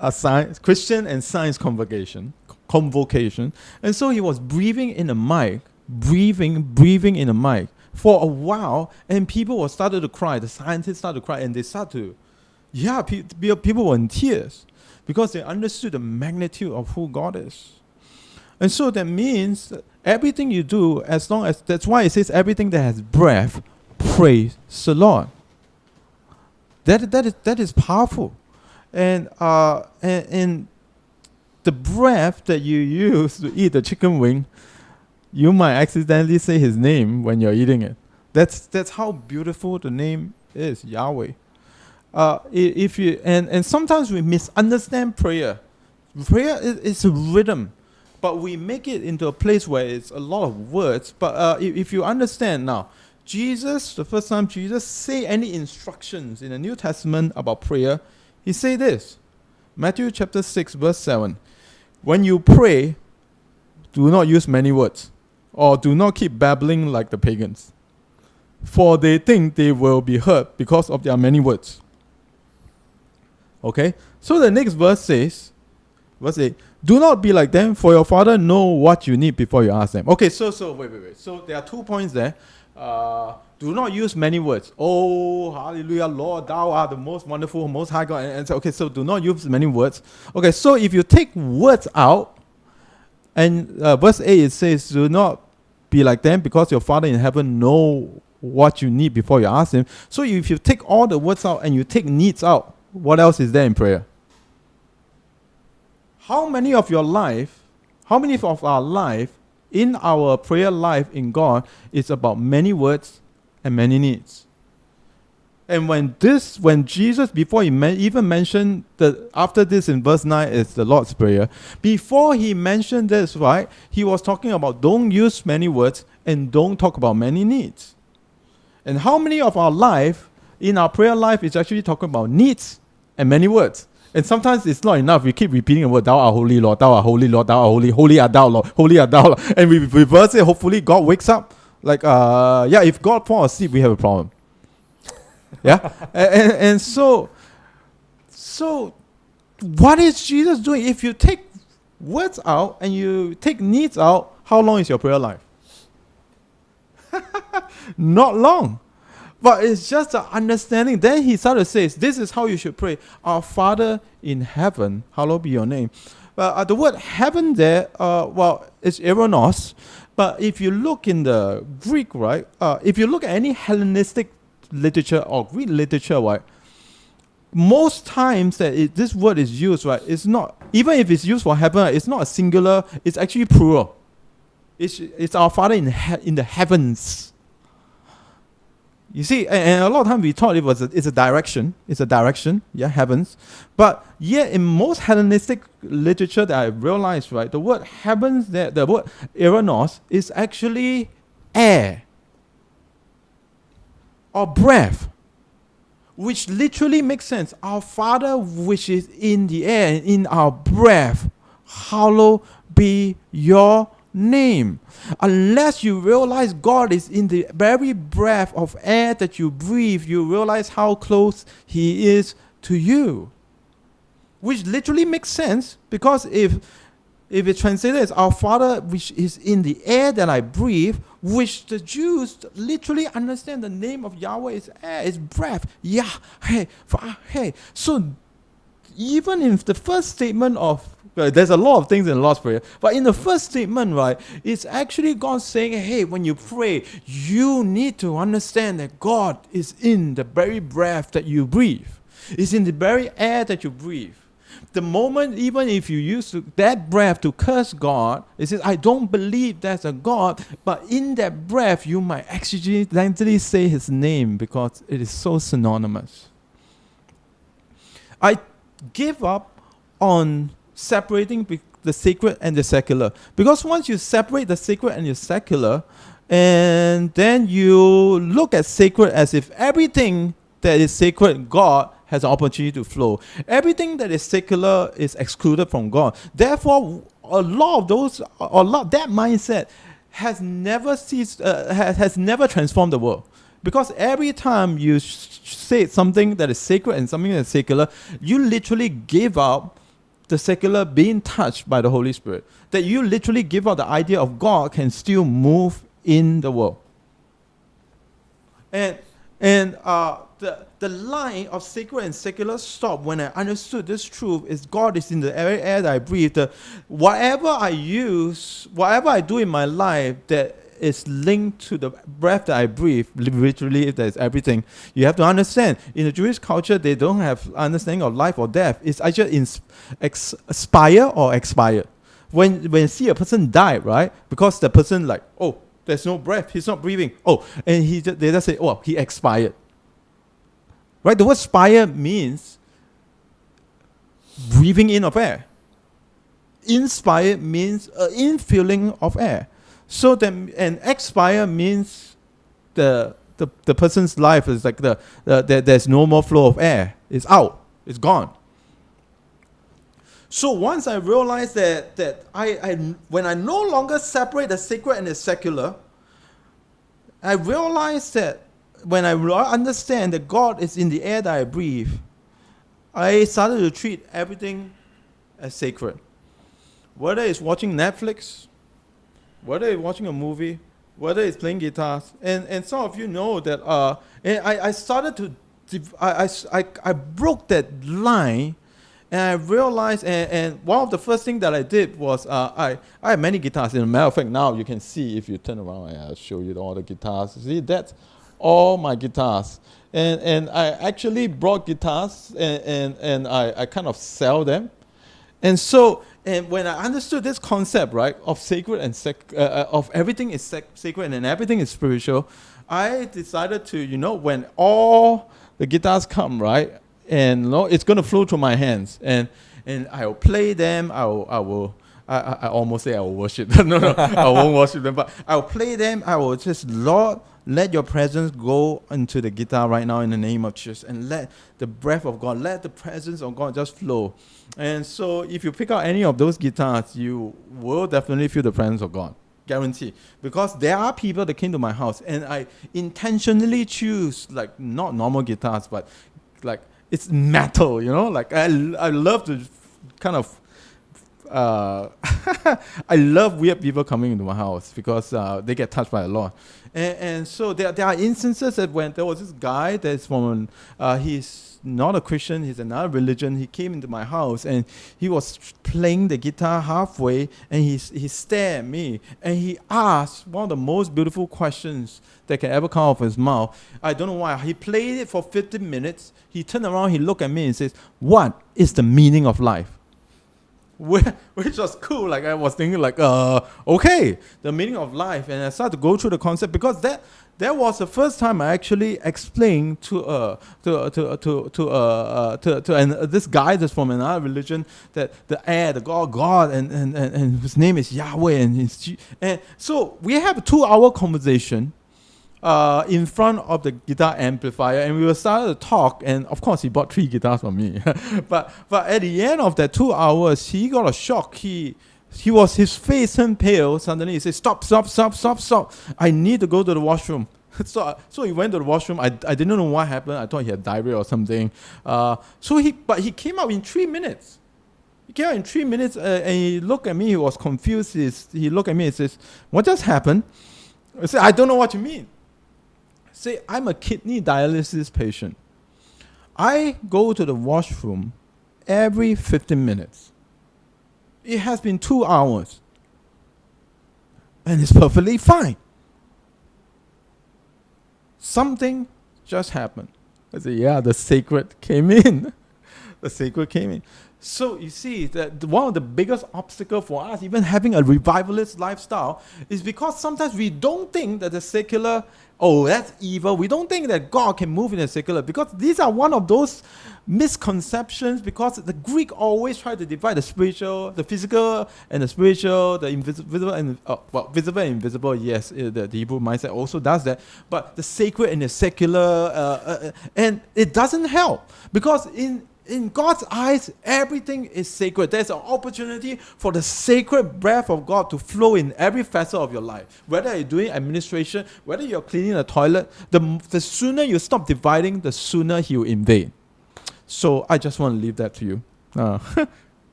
a science, Christian and science convocation. And so he was breathing in a mic, breathing in a mic for a while, and people started to cry. The scientists started to cry, and they started to, people were in tears because they understood the magnitude of who God is. And so that means that everything you do, as long as, that's why it says everything that has breath, praise the Lord. That is powerful. And the breath that you use to eat the chicken wing, you might accidentally say his name when you're eating it. That's how beautiful the name is, Yahweh. If you and sometimes we misunderstand prayer. Prayer is a rhythm, but we make it into a place where it's a lot of words. But if you understand now, Jesus, the first time Jesus say any instructions in the New Testament about prayer, he say this, Matthew chapter 6 verse 7, when you pray, do not use many words, or do not keep babbling like the pagans, for they think they will be heard because of their many words. Okay, so the next verse says, verse 8, do not be like them, for your Father know what you need before you ask them. Okay, so wait. So there are 2 points there. Do not use many words. Oh, hallelujah, Lord, thou art the most wonderful, most high God. And so, okay, so do not use many words. Okay, so if you take words out, and verse 8, it says, do not be like them, because your Father in heaven know what you need before you ask him. So if you take all the words out and you take needs out, what else is there in prayer? How many of our life in our prayer life in God is about many words and many needs? And when Jesus, before he even mentioned that after this in verse 9 is the Lord's Prayer, before he mentioned this, right, he was talking about don't use many words and don't talk about many needs. And how many of our life, in our prayer life, is actually talking about needs and many words? And sometimes it's not enough. We keep repeating the word, thou art holy, Lord, thou art holy, Lord, thou art holy, holy art thou, Lord, holy art thou, Lord. And we reverse it. Hopefully God wakes up. Like, if God falls asleep, we have a problem. Yeah? and so what is Jesus doing? If you take words out and you take needs out, how long is your prayer life? Not long. But it's just an understanding. Then he started to say, this is how you should pray. Our Father in heaven, hallowed be your name. But the word heaven there, it's eronos. But if you look in the Greek, right, if you look at any Hellenistic literature or Greek literature, right, most times that this word is used, right, it's not, even if it's used for heaven, it's not a singular, it's actually plural. It's our Father in the heavens. You see, and a lot of times we thought it's a direction. It's a direction, yeah, heavens. But yet in most Hellenistic literature that I realized, right, the word heavens there, the word eronos, is actually air or breath, which literally makes sense. Our Father which is in the air, in our breath, hallowed be your name. Unless you realize God is in the very breath of air that you breathe, you realize how close he is to you. Which literally makes sense, because if it translated as our Father which is in the air that I breathe, which the Jews literally understand the name of Yahweh is air, is breath. Yeah, hey. So even if the first statement of, there's a lot of things in the Lord's Prayer, but in the first statement, right, it's actually God saying, hey, when you pray, you need to understand that God is in the very breath that you breathe. It's in the very air that you breathe. The moment, even if you use that breath to curse God, it says, I don't believe there's a God, but in that breath, you might accidentally say his name because it is so synonymous. I give up on separating the sacred and the secular, because once you separate the sacred and the secular, and then you look at sacred as if everything that is sacred, God has an opportunity to flow. Everything that is secular is excluded from God. Therefore, that mindset has never ceased, has never transformed the world. Because every time you say something that is sacred and something that is secular, you literally give up the secular being touched by the Holy Spirit. That you literally give up the idea of God can still move in the world. And the line of sacred and secular stopped when I understood this truth is God is in the very air that I breathe. Whatever I use, whatever I do in my life that is linked to the breath that I breathe, literally there's everything. You have to understand, in the Jewish culture, they don't have understanding of life or death. It's either aspire or expire. When you see a person die, right? Because the person like, oh, there's no breath, he's not breathing. Oh, and they just say, oh, he expired. Right? The word spire means breathing in of air. Inspire means infilling of air. So then, and expire means the person's life is like there's no more flow of air. It's out. It's gone. So once I realized that I when I no longer separate the sacred and the secular, I realized that when I understand that God is in the air that I breathe, I started to treat everything as sacred. Whether it's watching Netflix, whether it's watching a movie, whether it's playing guitars, and some of you know that I started to I broke that line, and I realized, and one of the first things that I did was I have many guitars. In a matter of fact, now you can see if you turn around, I'll show you all the guitars. See, that's all my guitars, and I actually brought guitars, and I kind of sell them, and so. And when I understood this concept, right, of sacred and of everything is sacred and everything is spiritual, I decided to, when all the guitars come, right, and it's going to flow through my hands, and I will play them. I almost say I will worship them. No, I won't worship them, but I will play them. I will just, Lord, let your presence go into the guitar right now in the name of Jesus, and let the breath of God, let the presence of God just flow. And so if you pick out any of those guitars, you will definitely feel the presence of God. Guarantee. Because there are people that came to my house, and I intentionally choose, like, not normal guitars, but like it's metal, like I love to kind of I love weird people coming into my house because they get touched by the Lord. And so there are instances that when there was this guy that's from, he's not a Christian, he's another religion. He came into my house and he was playing the guitar halfway, and he stared at me and he asked one of the most beautiful questions that can ever come out of his mouth. I don't know why. He played it for 15 minutes. He turned around, he looked at me and says, "What is the meaning of life?" Which was cool. Like I was thinking, like, okay, the meaning of life, and I started to go through the concept because that was the first time I actually explained to this guy that's from another religion that the air, the God, and his name is Yahweh, and so we have a 2-hour conversation. In front of the guitar amplifier, and we were starting to talk, and of course he bought 3 guitars from me. but at the end of that 2 hours, he got a shock. His face turned pale. Suddenly he said, "Stop! I need to go to the washroom." So he went to the washroom. I didn't know what happened. I thought he had diarrhea or something. But he came out in 3 minutes. He came out in 3 minutes, and he looked at me. He was confused. He looked at me and says, "What just happened?" I said, "I don't know what you mean." Say, I'm a kidney dialysis patient. I go to the washroom every 15 minutes. It has been 2 hours. And it's perfectly fine. Something just happened. I said, yeah, the sacred came in. The sacred came in. So you see that one of the biggest obstacles for us, even having a revivalist lifestyle, is because sometimes we don't think that the secular, oh, that's evil. We don't think that God can move in the secular, because these are one of those misconceptions, because the Greek always try to divide the spiritual, the physical and the spiritual, the invisible and visible and invisible. Yes, the Hebrew mindset also does that, but the sacred and the secular, and it doesn't help, because In God's eyes, everything is sacred. There's an opportunity for the sacred breath of God to flow in every facet of your life. Whether you're doing administration, whether you're cleaning the toilet, the sooner you stop dividing, the sooner He will invade. So I just want to leave that to you.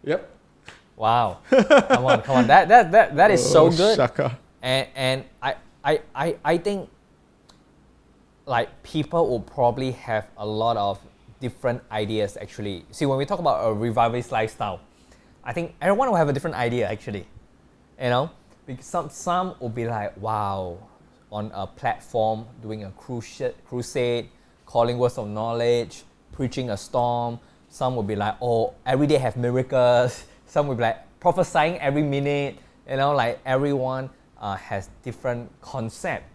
Yep. Wow. Come on. That is so good. Shaka. And I think like people will probably have a lot of different ideas actually. See, when we talk about a revivalist lifestyle, I think everyone will have a different idea actually. You know, because some will be like, wow, on a platform doing a crusade, calling words of knowledge, preaching a storm. Some will be like, oh, every day have miracles. Some will be like prophesying every minute. You know, like everyone has different concept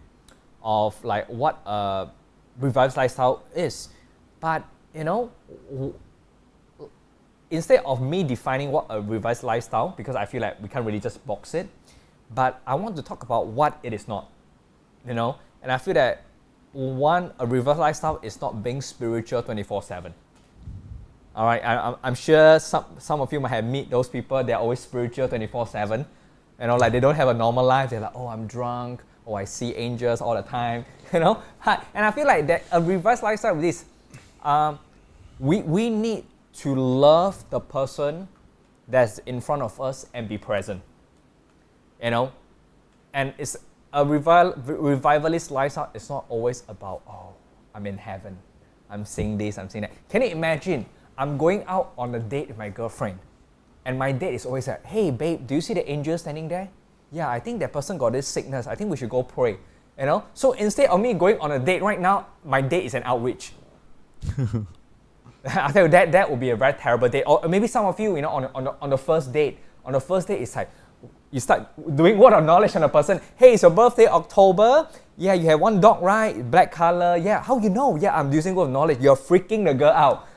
of like what a revivalist lifestyle is. But you know, instead of me defining what a revivalist lifestyle, because I feel like we can't really just box it, but I want to talk about what it is not. You know, and I feel that a revivalist lifestyle is not being spiritual 24/7. All right, I'm sure some of you might have met those people. They're always spiritual 24/7. You know, like they don't have a normal life. They're like, oh, I'm drunk. Oh, I see angels all the time. You know, and I feel like that a reverse lifestyle is this. We need to love the person that's in front of us and be present. You know, and it's a revivalist lifestyle. It's not always about, oh, I'm in heaven. I'm seeing this. I'm seeing that. Can you imagine? I'm going out on a date with my girlfriend, and my date is always like, hey babe, do you see the angel standing there? Yeah, I think that person got this sickness. I think we should go pray. You know? So instead of me going on a date right now, my date is an outreach. I tell you, that would be a very terrible date. Or maybe some of you, you know, on the first date, it's like, you start doing word of knowledge on a person. Hey, it's your birthday, October. Yeah, you have one dog, right? Black color. Yeah, how you know? Yeah, I'm using word of knowledge. You're freaking the girl out.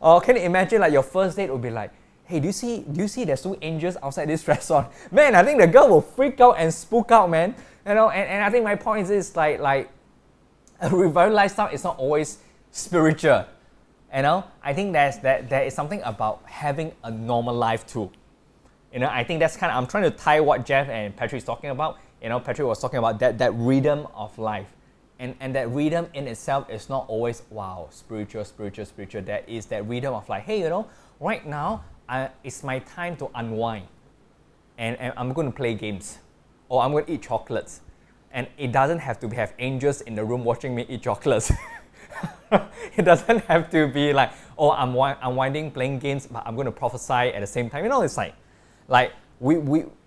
Or can you imagine like your first date would be like, hey, do you see there's two angels outside this restaurant? Man, I think the girl will freak out and spook out, man. You know, and I think my point is like a revival lifestyle is not always spiritual. You know, I think there is something about having a normal life too. You know, I think that's kind of, I'm trying to tie what Jeff and Patrick is talking about. You know, Patrick was talking about that rhythm of life. And that rhythm in itself is not always, wow, spiritual. There is that rhythm of like, hey, you know, right now, it's my time to unwind. And I'm going to play games. Or I'm going to eat chocolates. And it doesn't have to have angels in the room watching me eat chocolates. It doesn't have to be like, oh, I'm unwinding, playing games, but I'm going to prophesy at the same time. You know, it's like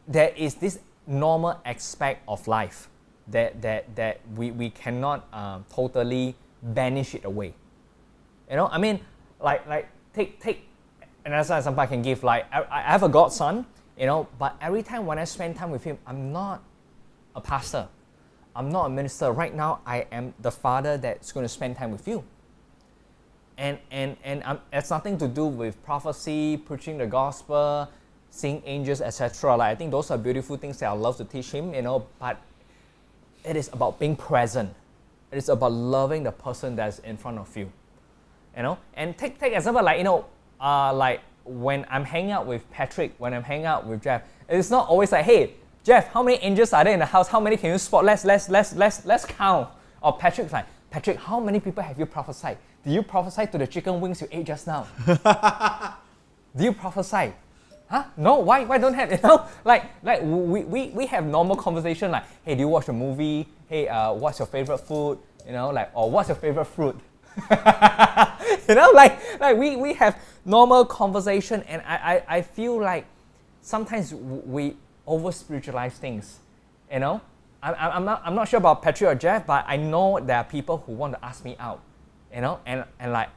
there is this normal aspect of life that we cannot totally banish it away. You know, I mean, like take another example I can give. Like I have a godson, you know, but every time when I spend time with him, I'm not a pastor, I'm not a minister. Right now, I am the father that's going to spend time with you. And it's nothing to do with prophecy, preaching the gospel, seeing angels, etc. Like I think those are beautiful things that I love to teach him, you know. But it is about being present. It is about loving the person that's in front of you, you know. And take example like, you know, like when I'm hanging out with Patrick, when I'm hanging out with Jeff, it's not always like, hey, Jeff, how many angels are there in the house? How many can you spot? Let's count. Or Patrick's like, Patrick, how many people have you prophesied? Did you prophesy to the chicken wings you ate just now? Do you prophesy? Huh? No, why don't have, you know? Like we have normal conversation like, hey, do you watch a movie? Hey, what's your favorite food? You know, like, or what's your favorite fruit? You know, like we have normal conversation, and I feel like sometimes we over spiritualize things. You know, I'm not sure about Patrick or Jeff, but I know there are people who want to ask me out. You know, and like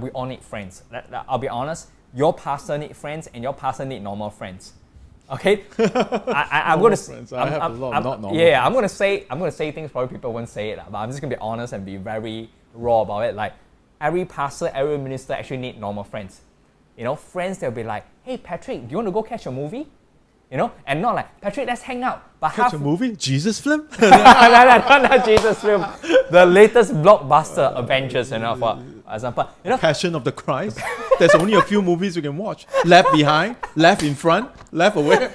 we all need friends. I'll be honest. Your pastor need friends, and your pastor need normal friends. Okay, I'm going to. I have a lot of not normal. Yeah, I'm going to say things probably people won't say it, but I'm just going to be honest and be very raw about it. Like every pastor, every minister actually need normal friends. You know, friends that'll be like, hey Patrick, do you want to go catch a movie? You know, and not like, Patrick, let's hang out. But catch a movie? Jesus film? no, not Jesus film. The latest blockbuster, Avengers, you know, For example, you know, Passion of the Christ. There's only a few movies you can watch. Left Behind, Left in Front, Left Away.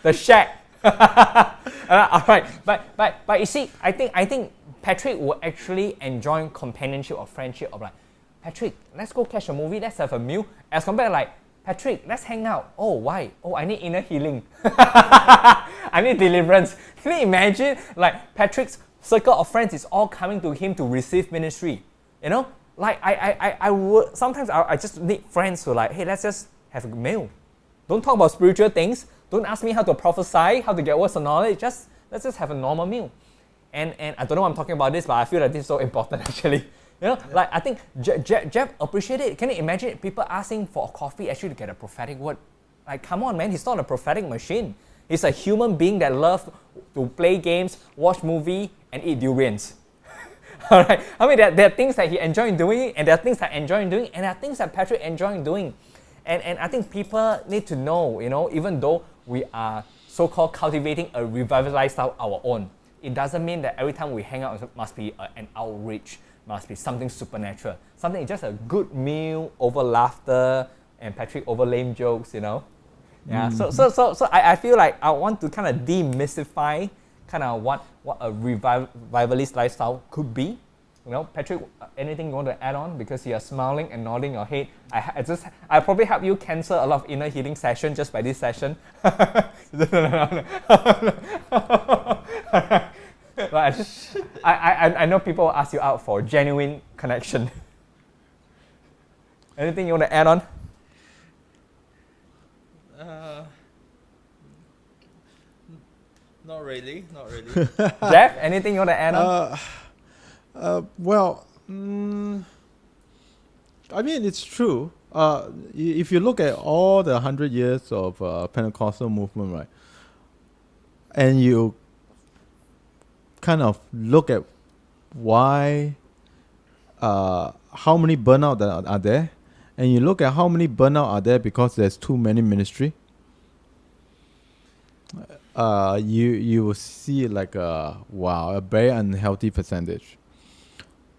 The Shack. All right, but you see, I think Patrick will actually enjoy companionship or friendship of like, Patrick, let's go catch a movie, let's have a meal. As compared to like, Patrick, let's hang out. Oh, why? Oh, I need inner healing. I need deliverance. Can you imagine? Like Patrick's circle of friends is all coming to him to receive ministry. You know, like I would sometimes I just need friends who like, hey, let's just have a meal. Don't talk about spiritual things. Don't ask me how to prophesy, how to get words of knowledge. Let's just have a normal meal. And I don't know why I'm talking about this, but I feel that this is so important actually. You know, like I think Jeff appreciated it. Can you imagine people asking for a coffee actually to get a prophetic word? Like, come on, man, he's not a prophetic machine. He's a human being that loves to play games, watch movie, and eat durians. All right. I mean, there are things that he enjoys doing, and there are things that I enjoy doing, and there are things that Patrick enjoys doing. And I think people need to know, you know, even though we are so-called cultivating a revival lifestyle our own, it doesn't mean that every time we hang out it must be an outreach, must be something supernatural. Something just a good meal over laughter and Patrick over lame jokes, you know. Yeah. So I feel like I want to kind of demystify kind of what a revivalist lifestyle could be. You know, Patrick, anything you want to add on? Because you are smiling and nodding your head. I probably help you cancel a lot of inner healing session just by this session. But I know people will ask you out for genuine connection. Anything you want to add on? Not really. Jeff, anything you want to add on? Well, I mean, it's true. If you look at all the 100 years of Pentecostal movement, right, and you kind of look at why, how many burnout that are there, and you look at how many burnout are there because there's too many ministry, you will see like a very unhealthy percentage.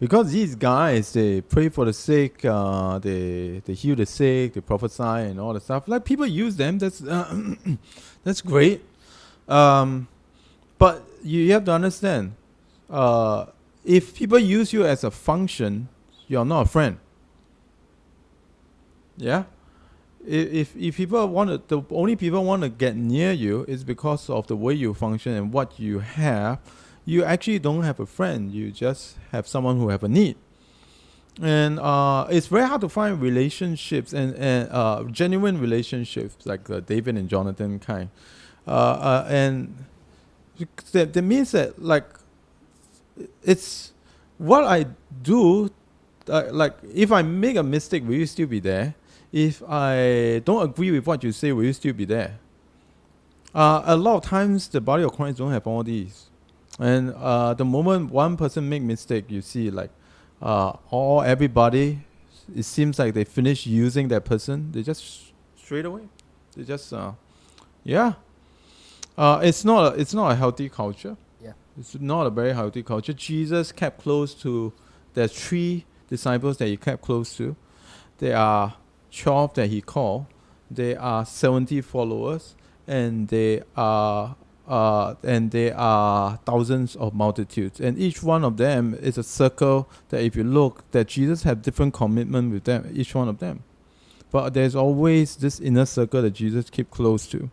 Because these guys, they pray for the sick, they heal the sick, they prophesy and all the stuff. Like, people use them, that's great. But you have to understand, if people use you as a function, you're not a friend. Yeah? If people the only people want to get near you is because of the way you function and what you have, you actually don't have a friend. You just have someone who have a need. And it's very hard to find relationships and genuine relationships like David and Jonathan kind. And that means that, like, it's what I do. Like, if I make a mistake, will you still be there? If I don't agree with what you say, will you still be there? A lot of times, the body of Christ don't have all these. And the moment one person make mistake, you see like everybody, it seems like they finish using that person. They just straight away. They just it's not a healthy culture. Yeah. It's not a very healthy culture. Jesus kept close to, there's 3 disciples that he kept close to. There are 12 that he called. There are 70 followers, and there are thousands of multitudes, and each one of them is a circle that, if you look, that Jesus had different commitment with them, each one of them. But there's always this inner circle that Jesus keep close to.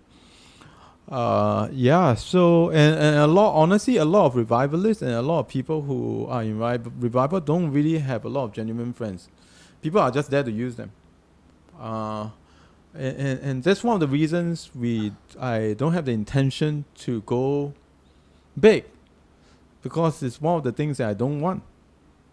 So and a lot of revivalists and a lot of people who are in revival don't really have a lot of genuine friends. People are just there to use them. And that's one of the reasons I don't have the intention to go big, because it's one of the things that I don't want.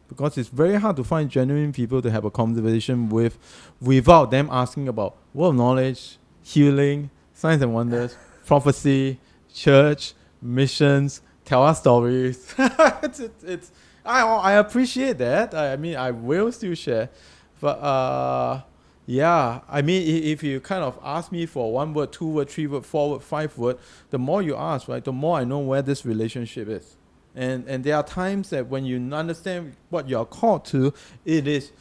Because it's very hard to find genuine people to have a conversation with without them asking about word of knowledge, healing, signs and wonders, prophecy, church, missions, tell us stories. I appreciate that. I mean, I will still share, but I mean, if you kind of ask me for 1 word, 2 word, 3 word, 4 word, 5 word, the more you ask, right, the more I know where this relationship is. And there are times that when you understand what you're called to, it is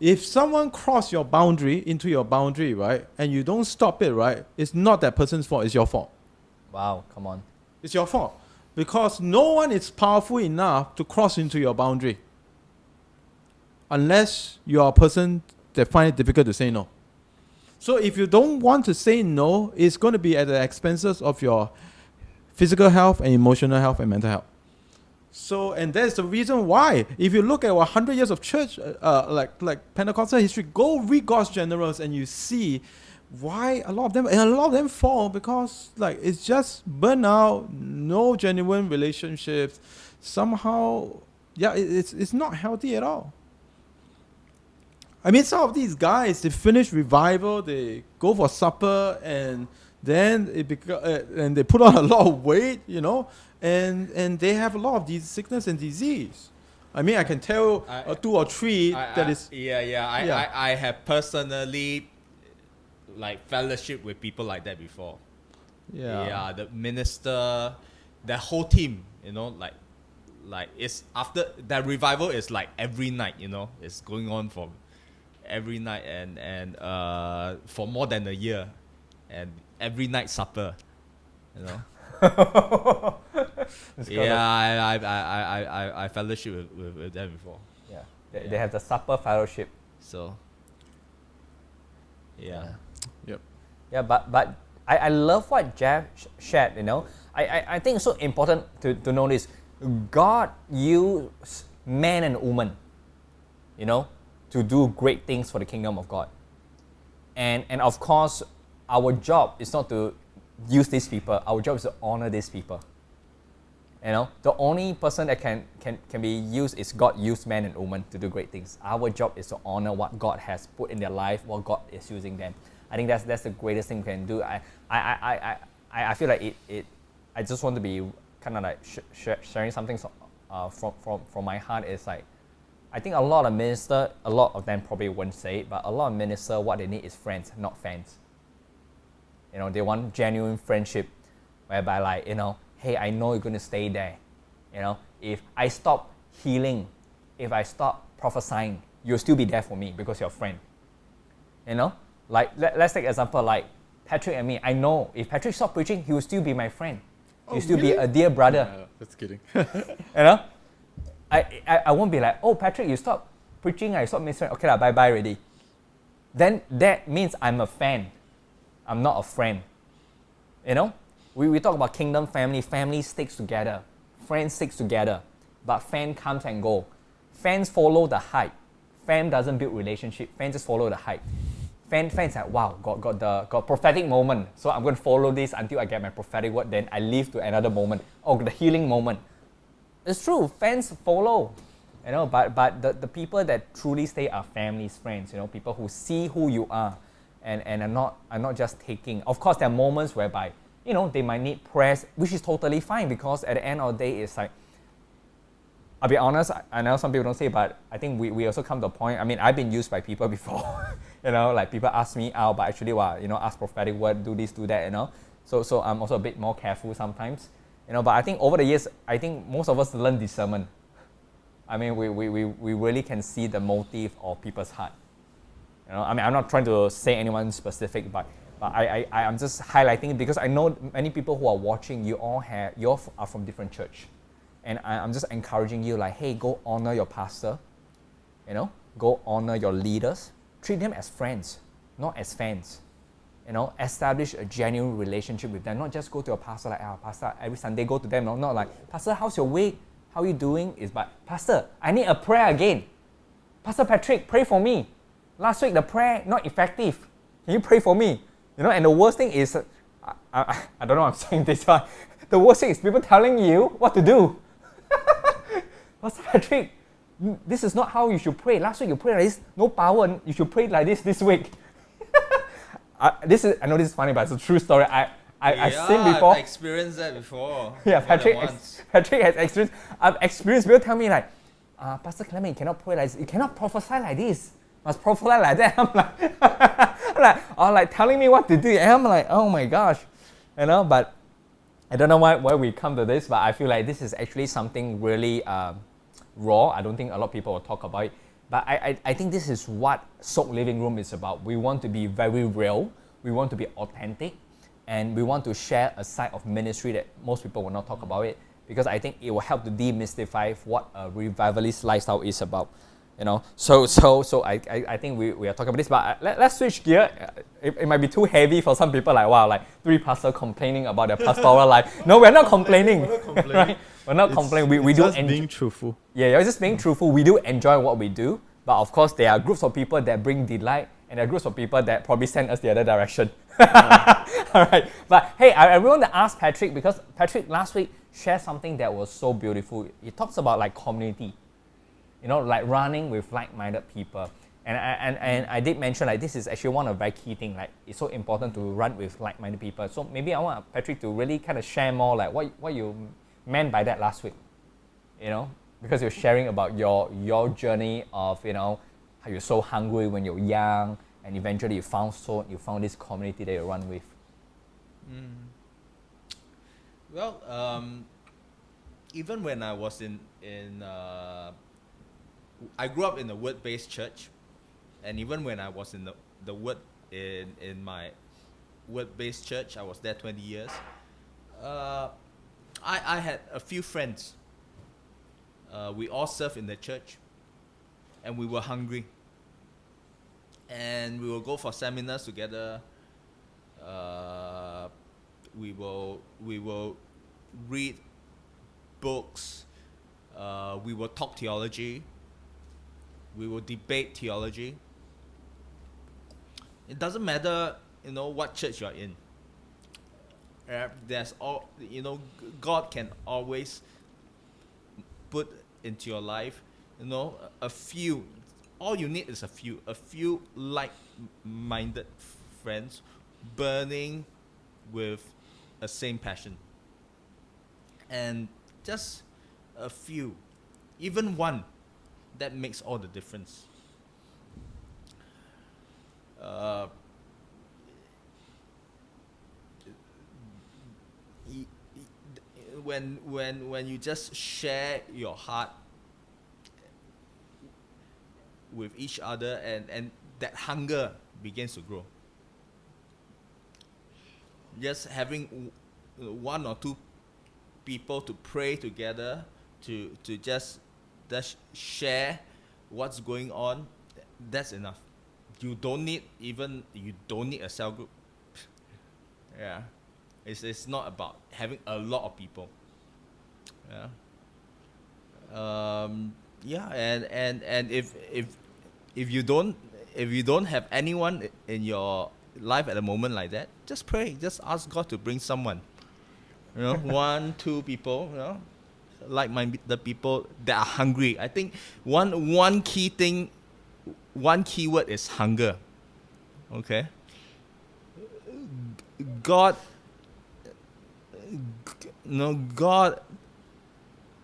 if someone cross your boundary into your boundary, right, and you don't stop it, right, it's not that person's fault, it's your fault. Wow, come on. It's your fault. Because no one is powerful enough to cross into your boundary. Unless you are a person that find it difficult to say no. So if you don't want to say no, it's going to be at the expenses of your physical health and emotional health and mental health. So, and that's the reason why, if you look at 100 years of church, like Pentecostal history, go read God's generals and you see why a lot of them fall, because like it's just burnout, no genuine relationships. Somehow, it's not healthy at all. I mean, some of these guys, they finish revival, they go for supper, and then and they put on a lot of weight, and they have a lot of these sickness and disease. I mean, I can tell 2 or 3 that is. I have personally like fellowship with people like that before. Yeah, the minister, the whole team, like it's after that revival is like every night, it's going on for every night and for more than a year, and every night supper, I fellowship with them before. Yeah, they have the supper fellowship. So Yep. Yeah, but I love what Jeff shared, I think it's so important to know this. God used man and woman, to do great things for the kingdom of God. And of course, our job is not to use these people. Our job is to honor these people. The only person that can be used is God used man and woman to do great things. Our job is to honor what God has put in their life, what God is using them. I think that's the greatest thing we can do. I feel like it. I just want to be kind of like sharing something from my heart. Is like, I think a lot of ministers, a lot of them probably won't say it, but a lot of ministers, what they need is friends, not fans. They want genuine friendship, whereby like, hey, I know you're going to stay there. If I stop healing, if I stop prophesying, you'll still be there for me because you're a friend. Like, let's take an example like Patrick and me. I know if Patrick stopped preaching, he will still be my friend. He'll still be a dear brother. That's kidding. I won't be like, oh, Patrick, you stop preaching, I stop ministering. Okay, bye-bye already. Then that means I'm a fan. I'm not a friend. We talk about kingdom family. Family sticks together. Friends sticks together. But fan comes and go. Fans follow the hype. Fan doesn't build relationship. Fans just follow the hype. Fans like, wow, got prophetic moment. So I'm going to follow this until I get my prophetic word. Then I leave to another moment. Oh, the healing moment. It's true. Fans follow. But the people that truly stay are families, friends. People who see who you are, and are not just taking. Of course, there are moments whereby they might need prayers, which is totally fine, because at the end of the day, it's like, I'll be honest, I know some people don't say, but I think we also come to a point. I mean, I've been used by people before. Like people ask me out, but actually, ask prophetic word, do this, do that, So I'm also a bit more careful sometimes, But I think over the years, I think most of us learn discernment. I mean, we really can see the motive of people's heart. I mean, I'm not trying to say anyone specific, but I'm just highlighting it because I know many people who are watching, you all are from different church. And I'm just encouraging you like, hey, go honor your pastor, go honor your leaders, treat them as friends, not as fans. Establish a genuine relationship with them, not just go to a pastor like, pastor, every Sunday go to them, not like, pastor, how's your week? How are you doing? But pastor, I need a prayer again. Pastor Patrick, pray for me. Last week the prayer not effective. Can you pray for me? And the worst thing is, I don't know I'm saying this one. The worst thing is people telling you what to do. Pastor Patrick, this is not how you should pray. Last week you prayed like this, no power. You should pray like this week. I know this is funny, but it's a true story. I've seen before. I've experienced that before. Yeah, Patrick has experienced. I've experienced people tell me like, Pastor Clement, you cannot pray like this. You cannot prophesy like this. Must prophesy like that. I'm like telling me what to do. And I'm like, oh my gosh, but I don't know why we come to this, but I feel like this is actually something really raw. I don't think a lot of people will talk about it. But I think this is what Soak Living Room is about. We want to be very real. We want to be authentic. And we want to share a side of ministry that most people will not talk about it. Because I think it will help to demystify what a revivalist lifestyle is about. You know, so I think we are talking about this, but let's switch gear. It might be too heavy for some people, like, wow, like 3 pastors complaining about their pastoral life. No, we're not complaining. We're not complaining. Right? We're not complaining. We do just being truthful. Yeah, you're just being truthful. We do enjoy what we do, but of course there are groups of people that bring delight, and there are groups of people that probably send us the other direction. All right, but hey, I want to ask Patrick, because Patrick last week shared something that was so beautiful. He talks about like community. You know, like running with like-minded people. And I did mention like this is actually one of the very key things, like it's so important to run with like-minded people. So maybe I want Patrick to really kind of share more like what you meant by that last week. You know, because you're sharing about your journey of, you know, how you're so hungry when you're young, and eventually you found this community that you run with. Well, even when I was I grew up in a word-based church, and even when I was in the word in my word-based church, I was there 20 years. I had a few friends. We all served in the church, and we were hungry. And we will go for seminars together. We will read books. We will talk theology. We will debate theology. It doesn't matter, you know, what church you're in. There's all, you know, God can always put into your life, you know, a few. All you need is a few like-minded friends burning with a same passion. And just a few, even one, that makes all the difference. When you just share your heart with each other, and that hunger begins to grow. Just having 1 or 2 people to pray together, to just share what's going on, that's enough. You don't need a cell group. Yeah, it's not about having a lot of people. Yeah, and if you don't have anyone in your life at the moment like that, just pray. Just ask God to bring someone. You know, 1, 2 people. You know, like-minded people that are hungry. I think one key thing, one key word is hunger. Okay. God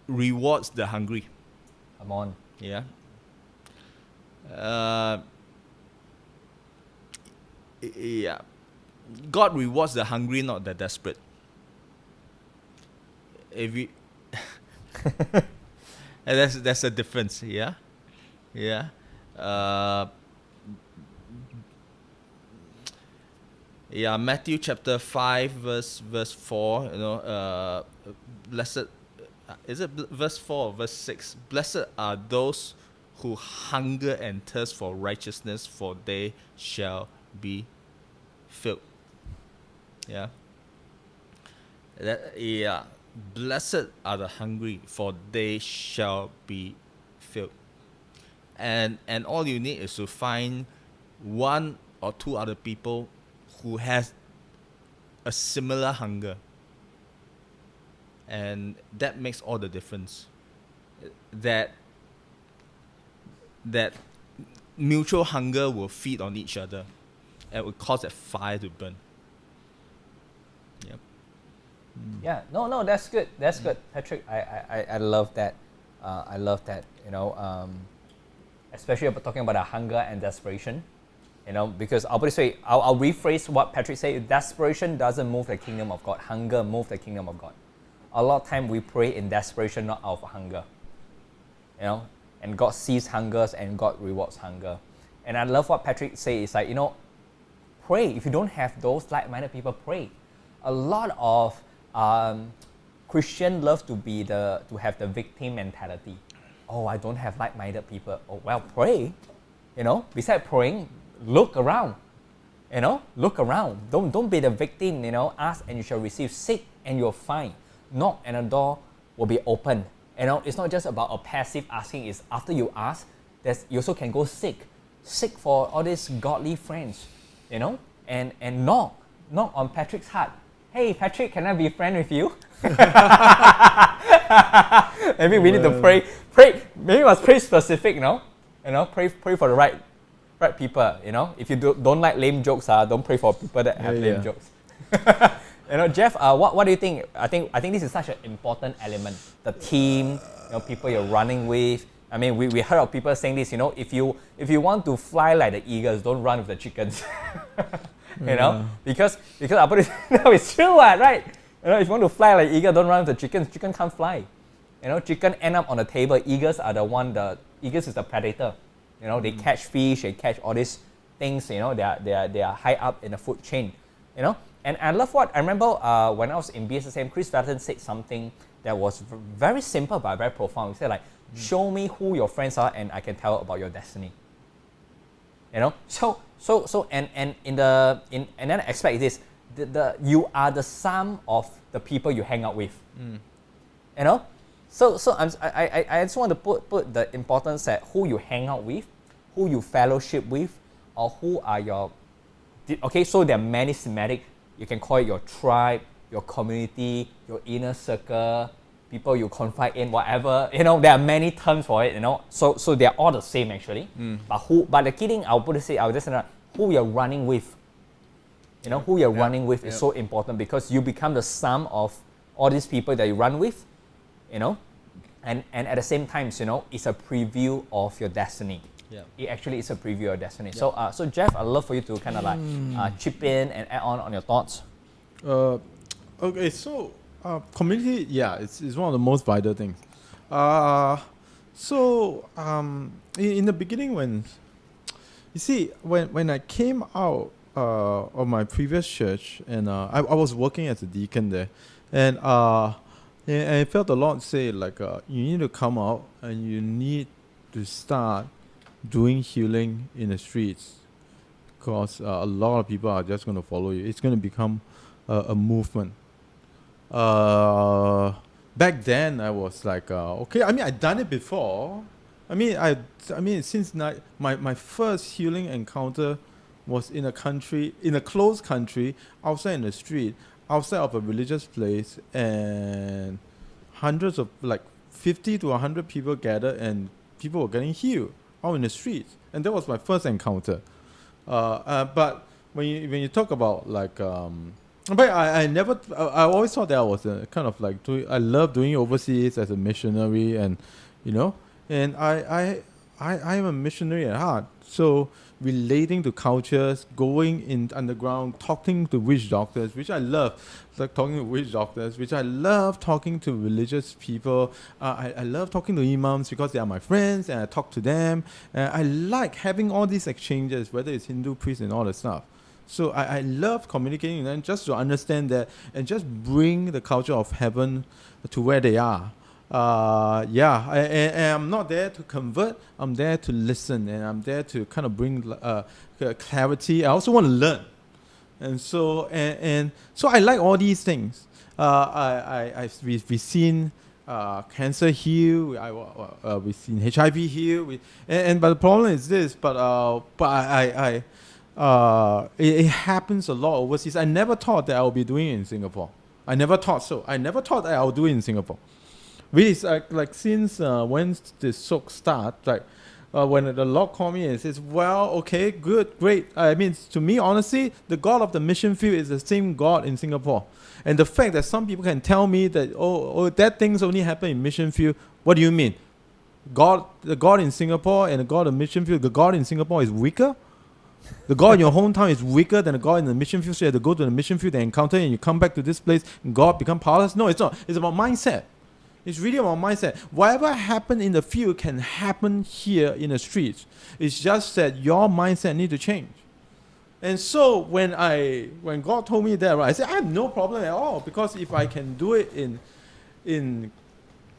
rewards the hungry. Come on. Yeah. Yeah. God rewards the hungry, not the desperate. If you and that's a difference. Yeah. Yeah. Yeah, Matthew chapter 5 verse 4, you know, blessed, is it verse 4 or verse 6? Blessed are those who hunger and thirst for righteousness, for they shall be filled. Yeah. Yeah. Blessed are the hungry, for they shall be filled. And all you need is to find 1 or 2 other people who has a similar hunger, and that makes all the difference. That mutual hunger will feed on each other, and will cause that fire to burn. Yep. Yeah, no, that's good. That's good, Patrick. I love that. I love that. You know, especially about talking about a hunger and desperation. You know, because I'll put it this way, I'll rephrase what Patrick said. Desperation doesn't move the kingdom of God. Hunger moves the kingdom of God. A lot of time we pray in desperation, not out of hunger. You know, and God sees hungers and God rewards hunger. And I love what Patrick said. It's like, you know, pray. If you don't have those like-minded people, pray. A lot of Christians love to have the victim mentality. Oh, I don't have like-minded people. Oh, well, pray. You know, besides praying, look around. You know, look around. Don't be the victim. You know, ask and you shall receive. Seek and you'll find. Knock and the door will be open. You know, it's not just about a passive asking. It's after you ask, you also can go seek for all these godly friends. You know, and knock on Patrick's heart. Hey, Patrick, can I be a friend with you? Maybe we need to pray. Maybe we must pray specific, no? You know, pray for the right people. You know, if you don't like lame jokes, don't pray for people that have lame jokes. You know, Jeff, what do you think? I think this is such an important element. The team, you know, people you're running with. I mean, we heard of people saying this. You know, if you want to fly like the eagles, don't run with the chickens. You know, because I put it, no, it's true, right? You know, if you want to fly like eagle, don't run with the chickens. Chicken can't fly. You know, chicken end up on the table. Eagles are the eagles is the predator. You know, they catch fish, they catch all these things. You know, they are high up in the food chain. You know, and I love what I remember when I was in BSSM. Chris Stratton said something that was very simple but very profound. He said like, "Show me who your friends are, and I can tell about your destiny." You know, so and in another aspect is this: you are the sum of the people you hang out with. You know, so I just want to put the importance at who you hang out with, who you fellowship with, or who are your. Okay, so there are many thematic. You can call it your tribe, your community, your inner circle, people you confide in, whatever. You know, there are many terms for it. You know, so they are all the same actually. But the key thing I'll just say who you're running with. You know, who you're running with is so important because you become the sum of all these people that you run with. You know, and at the same time, you know, it's a preview of your destiny. Yeah. It actually is a preview of your destiny. Yeah. So Jeff, I'd love for you to kind of like chip in and add on your thoughts. Okay, so community, it's one of the most vital things. In the beginning, when I came out of my previous church, and I was working as a deacon there, and I felt the Lord say like, you need to come out and you need to start doing healing in the streets, because a lot of people are just going to follow you. It's going to become a movement. Back then I was like, okay, I mean, I'd done it before. I mean, since my first healing encounter was in a closed country, outside in the street, outside of a religious place, and hundreds of, like 50 to 100 people gathered, and people were getting healed out in the streets, and that was my first encounter. But when you talk about like, but I always thought that I was kind of like I love doing overseas as a missionary, and you know, and I am a missionary at heart. So relating to cultures, going in underground, talking to witch doctors, which I love, like talking to witch doctors, which I love talking to religious people. I love talking to imams because they are my friends and I talk to them. I like having all these exchanges, whether it's Hindu priests and all that stuff. So I love communicating with them just to understand that and just bring the culture of heaven to where they are. And I'm not there to convert. I'm there to listen, and I'm there to kind of bring clarity. I also want to learn, and so I like all these things. We've seen cancer heal. We've seen HIV heal. But the problem is this. It happens a lot overseas. I never thought that I would be doing it in Singapore. I never thought so. I never thought that I would do it in Singapore. Which is like since when the soak start, like when the Lord called me and says, well, okay, good, great. I mean, to me, honestly, the God of the mission field is the same God in Singapore. And the fact that some people can tell me that, that things only happen in mission field, what do you mean? The God in Singapore and the God of mission field, the God in Singapore is weaker? The God in your hometown is weaker than the God in the mission field, so you have to go to the mission field and encounter, and you come back to this place, and God become powerless. No, it's not. It's about mindset. It's really about mindset. Whatever happened in the field can happen here in the streets. It's just that your mindset need to change. And so when God told me that, right, I said, I have no problem at all, because if I can do it in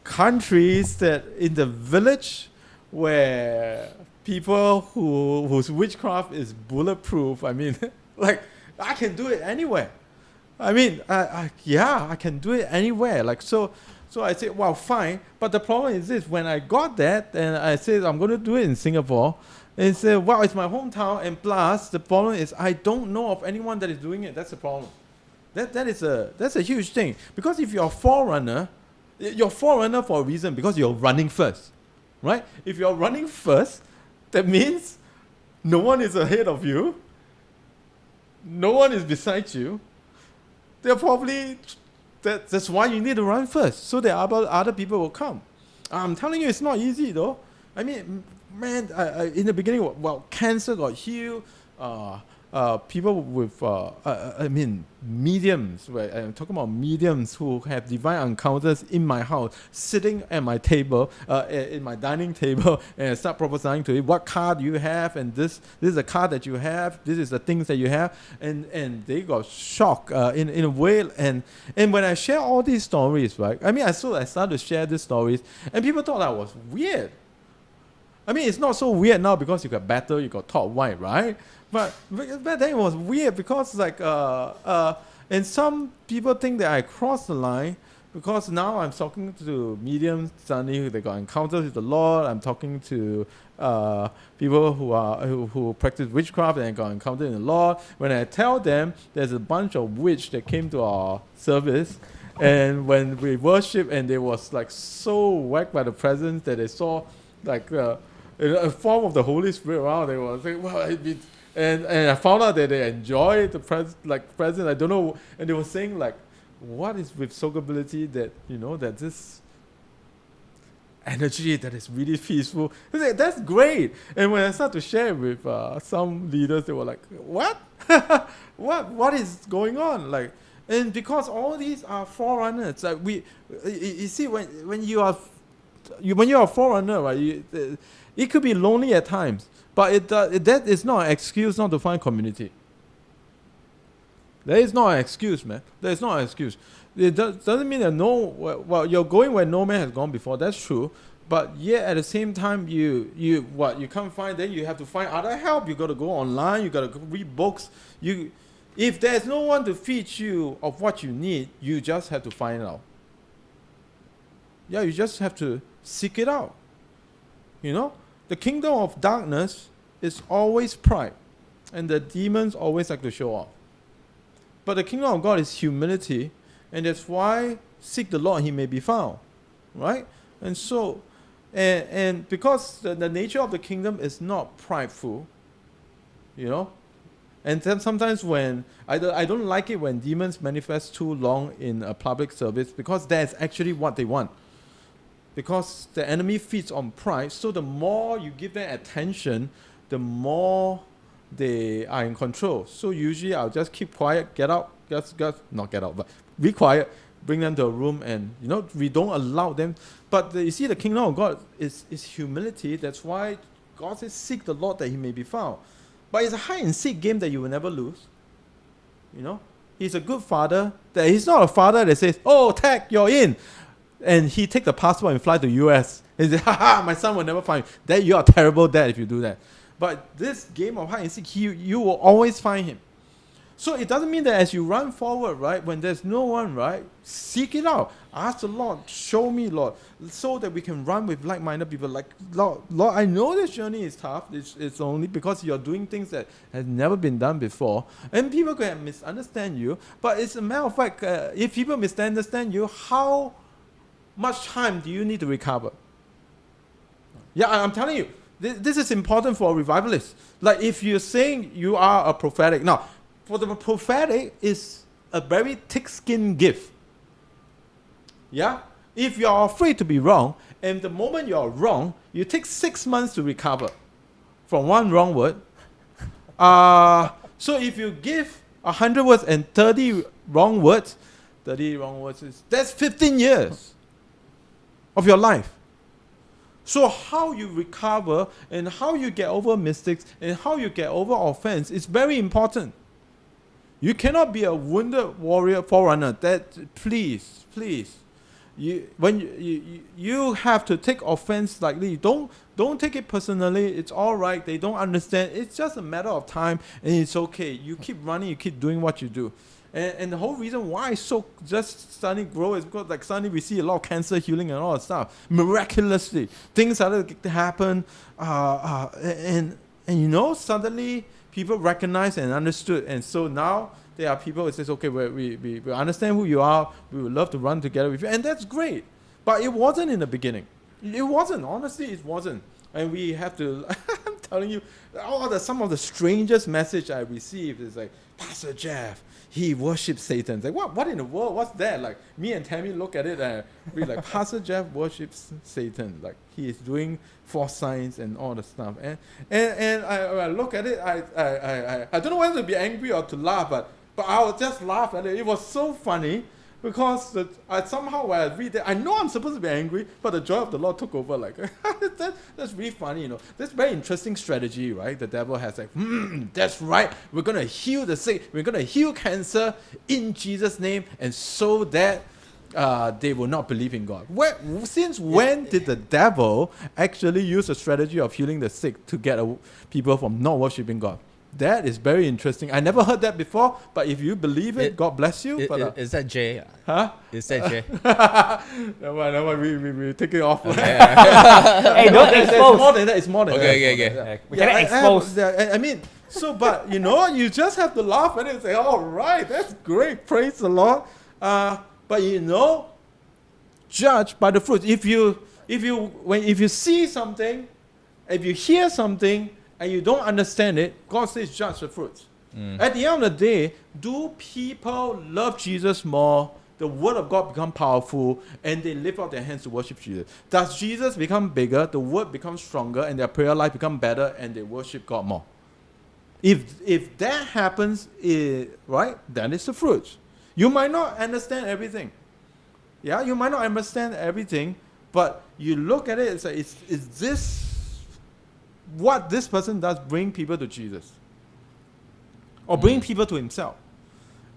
countries that in the village where people whose witchcraft is bulletproof, I mean, like, I can do it anywhere. I mean, I can do it anywhere. Like, so I said, well, fine. But the problem is this: when I got that, and I said I'm going to do it in Singapore, and said, well, it's my hometown, and plus the problem is I don't know of anyone that is doing it. That's the problem. That's a huge thing, because if you're a forerunner for a reason, because you're running first, right? If you're running first, that means no one is ahead of you, no one is beside you. They're probably that's why you need to run first, so that other people will come. I'm telling you, it's not easy though. I mean, man, in the beginning, well, cancer got healed. People with, mediums, right? I'm talking about mediums who have divine encounters in my house, sitting at my table, in my dining table, and start prophesying to it. What car do you have? And this is the car that you have. This is the things that you have. And they got shocked in a way. And when I share all these stories, right? I mean, I started to share these stories, and people thought I was weird. I mean, it's not so weird now because you got better, you got taught white, right? But back then it was weird because and some people think that I crossed the line because now I'm talking to mediums suddenly they got encounters with the Lord. I'm talking to people who practice witchcraft and got encountered in the Lord. When I tell them there's a bunch of witch that came to our service, and when we worship and they was like so whacked by the presence that they saw like a form of the Holy Spirit around, they were saying, well, and I found out that they enjoy the presence. I don't know, and they were saying like, what is with soakability that that this energy that is really peaceful? Like, that's great. And when I started to share with some leaders, they were like, what? what is going on? Like, and because all these are forerunners, like you see, when you're a forerunner, right? It could be lonely at times, but that is not an excuse not to find community. That is not an excuse, man. That is not an excuse. It doesn't mean that you're going where no man has gone before. That's true, but yet at the same time, you can't find. Then you have to find other help. You got to go online. You got to read books. If there's no one to feed you of what you need, you just have to find out. Yeah, you just have to seek it out. The kingdom of darkness is always pride, and the demons always like to show off. But the kingdom of God is humility, and that's why seek the Lord, he may be found, right? And so, and because the nature of the kingdom is not prideful, and then sometimes when I don't like it when demons manifest too long in a public service, because that's actually what they want. Because the enemy feeds on pride, so the more you give them attention, the more they are in control. So usually I'll just keep quiet, not get out, but be quiet, bring them to a room, and we don't allow them. But you see, the kingdom of God is humility. That's why God says, seek the Lord that he may be found. But it's a hide and seek game that you will never lose. He's a good father. That he's not a father that says, oh, Tech, you're in. And he take the passport and fly to US. And say, haha, my son will never find you. That you are a terrible dad if you do that. But this game of hide and seek, you will always find him. So it doesn't mean that as you run forward, right, when there's no one, right, seek it out. Ask the Lord, show me, Lord, so that we can run with like-minded people. Like, Lord, I know this journey is tough. It's only because you're doing things that has never been done before. And people can misunderstand you. But it's a matter of fact, if people misunderstand you, how much time do you need to recover? Yeah, I'm telling you, this is important for a revivalist. Like, if you're saying you are a prophetic, now, for the prophetic is a very thick-skinned gift. Yeah? If you're afraid to be wrong, and the moment you're wrong, you take 6 months to recover from one wrong word. So if you give 100 words and 30 wrong words, that's 15 years of your life. So how you recover and how you get over mistakes and how you get over offense is very important. You cannot be a wounded warrior forerunner. That please. You have to take offense lightly. Don't take it personally. It's all right. They don't understand. It's just a matter of time, and it's okay. You keep running. You keep doing what you do. And the whole reason why so just suddenly grow is because like suddenly we see a lot of cancer healing and all that stuff. Miraculously, things started to happen, and you know suddenly people recognize and understood, and so now there are people who says, okay, we understand who you are. We would love to run together with you, and that's great. But it wasn't in the beginning. It wasn't. Honestly, it wasn't. And we have to. I'm telling you, some of the strangest message I received is like, Pastor Jeff, he worships Satan. It's like, what in the world? What's that? Like, me and Tammy look at it and we like, Pastor Jeff worships Satan. Like, he is doing false signs and all the stuff. And I look at it, I don't know whether to be angry or to laugh, but I would just laugh at it. It was so funny because somehow when I read it, I know I'm supposed to be angry, but the joy of the Lord took over. Like, that's really funny, you know. That's very interesting strategy, right? The devil has like, that's right. We're going to heal the sick. We're going to heal cancer in Jesus' name, and so that they will not believe in God. Since when did the devil actually use a strategy of healing the sick to get people from not worshiping God? That is very interesting. I never heard that before, but if you believe it, God bless you. Is that Jay? Huh? Is that Jay? Never mind, we take it off. Okay. Hey, don't expose. It's more than that. It's more than that. Okay. We cannot expose. I mean, so, but you know, you just have to laugh at it and say, all right, that's great. Praise the Lord. But you know, judge by the fruits. If you see something, if you hear something, and you don't understand it, God says judge the fruits. At the end of the day, do people love Jesus more? The word of God become powerful and they lift up their hands to worship Jesus. Does Jesus become bigger, the word becomes stronger, and their prayer life become better and they worship God more? If that happens, right, then it's the fruits. You might not understand everything. Yeah, you might not understand everything, but you look at it, it's like, is this what this person does bring people to Jesus or bring people to himself?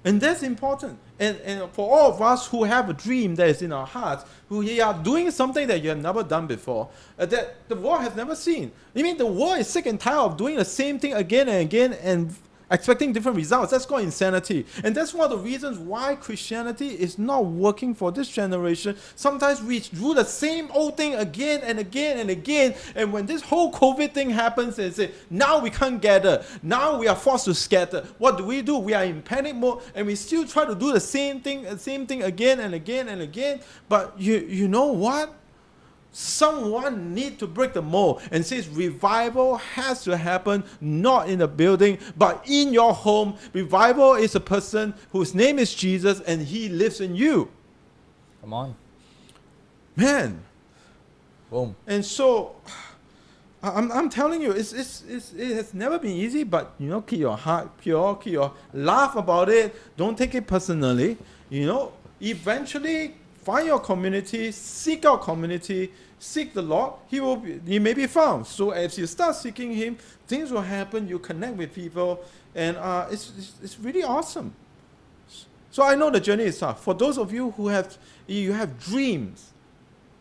And that's important. And for all of us who have a dream that is in our hearts, who are doing something that you have never done before, that the world has never seen. I mean, the world is sick and tired of doing the same thing again and again and expecting different results. That's called insanity. And that's one of the reasons why Christianity is not working for this generation. Sometimes we do the same old thing again and again and again. And when this whole COVID thing happens and say, now we can't gather. Now we are forced to scatter. What do? We are in panic mode and we still try to do the same thing again and again and again. But you know what? Someone need to break the mold and says revival has to happen not in a building but in your home. Revival is a person whose name is Jesus and he lives in you. Come on. Man. Boom. And so I'm telling you, it has never been easy, but you know, keep your heart pure, laugh about it, don't take it personally. You know, eventually find your community, seek out community, seek the Lord, he may be found. So as you start seeking him, things will happen, you connect with people, and it's really awesome. So I know the journey is tough. For those of you who have dreams,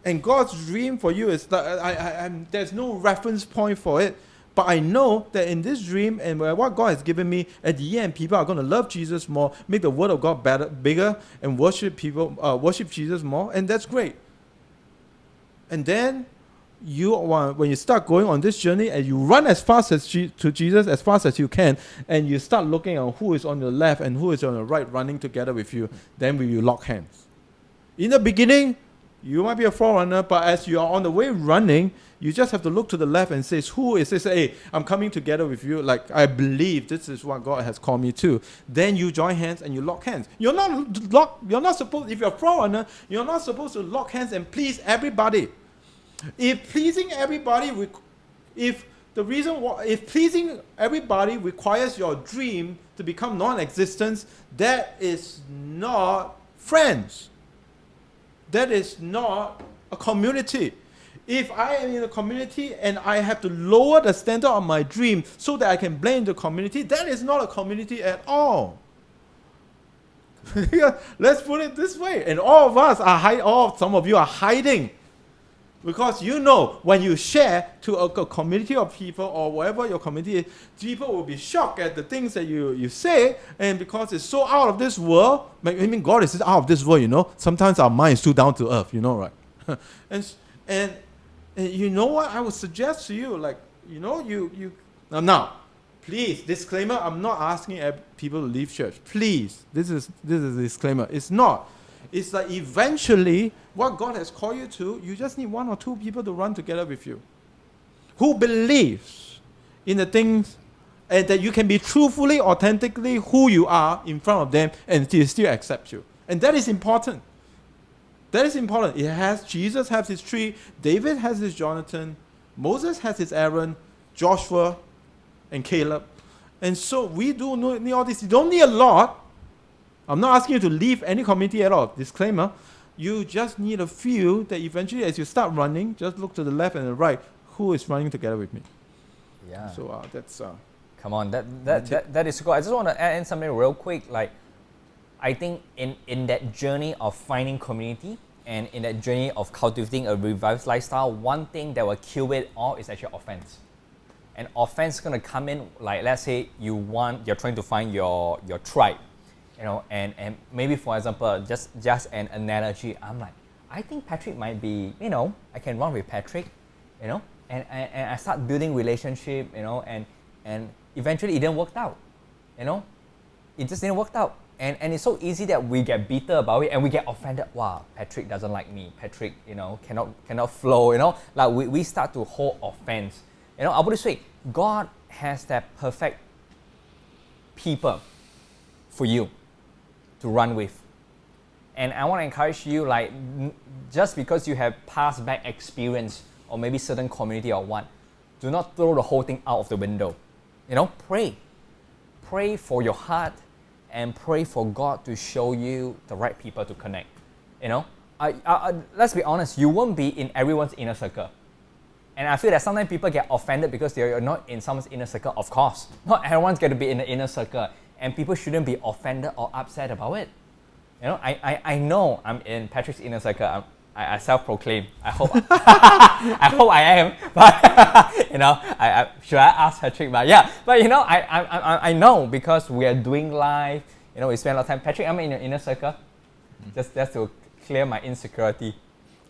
and God's dream for you is that there's no reference point for it, but I know that in this dream and what God has given me, at the end, people are going to love Jesus more, make the word of God bigger, and worship Jesus more, and that's great. And then when you start going on this journey and you run as fast to Jesus as fast as you can, and you start looking at who is on the left and who is on the right running together with you, then we will lock hands. In the beginning, you might be a forerunner, but as you are on the way running, you just have to look to the left and say, who is this? Hey, I'm coming together with you. Like, I believe this is what God has called me to. Then you join hands and you lock hands. You're not supposed, if you're a forerunner, you're not supposed to lock hands and please everybody. If pleasing everybody, if the reason why, if pleasing everybody requires your dream to become non-existent, that is not friends. That is not a community. If I am in a community and I have to lower the standard of my dream so that I can blend the community, that is not a community at all. Let's put it this way. And all of us are some of you are hiding. Because you know, when you share to a community of people or whatever your community is, people will be shocked at the things that you say, and because it's so out of this world, I mean, God is out of this world, you know. Sometimes our mind is too down to earth, you know, right? and you know what I would suggest to you, like, you know, now, please, disclaimer, I'm not asking people to leave church. Please, this is a disclaimer. It's not. It's like eventually, what God has called you to, you just need one or two people to run together with you, who believes in the things, and that you can be truthfully, authentically who you are in front of them, and they still accept you. And that is important. That is important. Jesus has his tree, David has his Jonathan, Moses has his Aaron, Joshua, and Caleb. And so we do need all this. You don't need a lot. I'm not asking you to leave any community at all. Disclaimer. You just need a few that eventually, as you start running, just look to the left and the right. Who is running together with me? Yeah. So that's... Come on, that is cool. I just want to add in something real quick. Like, I think in that journey of finding community and in that journey of cultivating a revivalist lifestyle, one thing that will kill it all is actually offense. And offense is going to come in, like, let's say you're trying to find your tribe. You know, and maybe, for example, just an analogy, I'm like, I think Patrick might be, you know, I can run with Patrick, you know, and I start building relationship, you know, and eventually it didn't work out, you know, it just didn't work out. And it's so easy that we get bitter about it and we get offended. Wow, Patrick doesn't like me. Patrick, you know, cannot flow, you know, like we start to hold offense. You know, I would say, God has that perfect people for you to run with. And I want to encourage you, like, just because you have past back experience or maybe certain community or what, do not throw the whole thing out of the window. You know, pray for your heart and pray for God to show you the right people to connect. You know, let's be honest, you won't be in everyone's inner circle. And I feel that sometimes people get offended because they're not in someone's inner circle. Of course, not everyone's going to be in the inner circle. And people shouldn't be offended or upset about it. You know, I know I'm in Patrick's inner circle. I self-proclaim. I hope I hope I am. But you know, should I ask Patrick? But yeah, but you know, I know because we are doing live. You know, we spend a lot of time. Patrick, I'm in your inner circle. Just to clear my insecurity.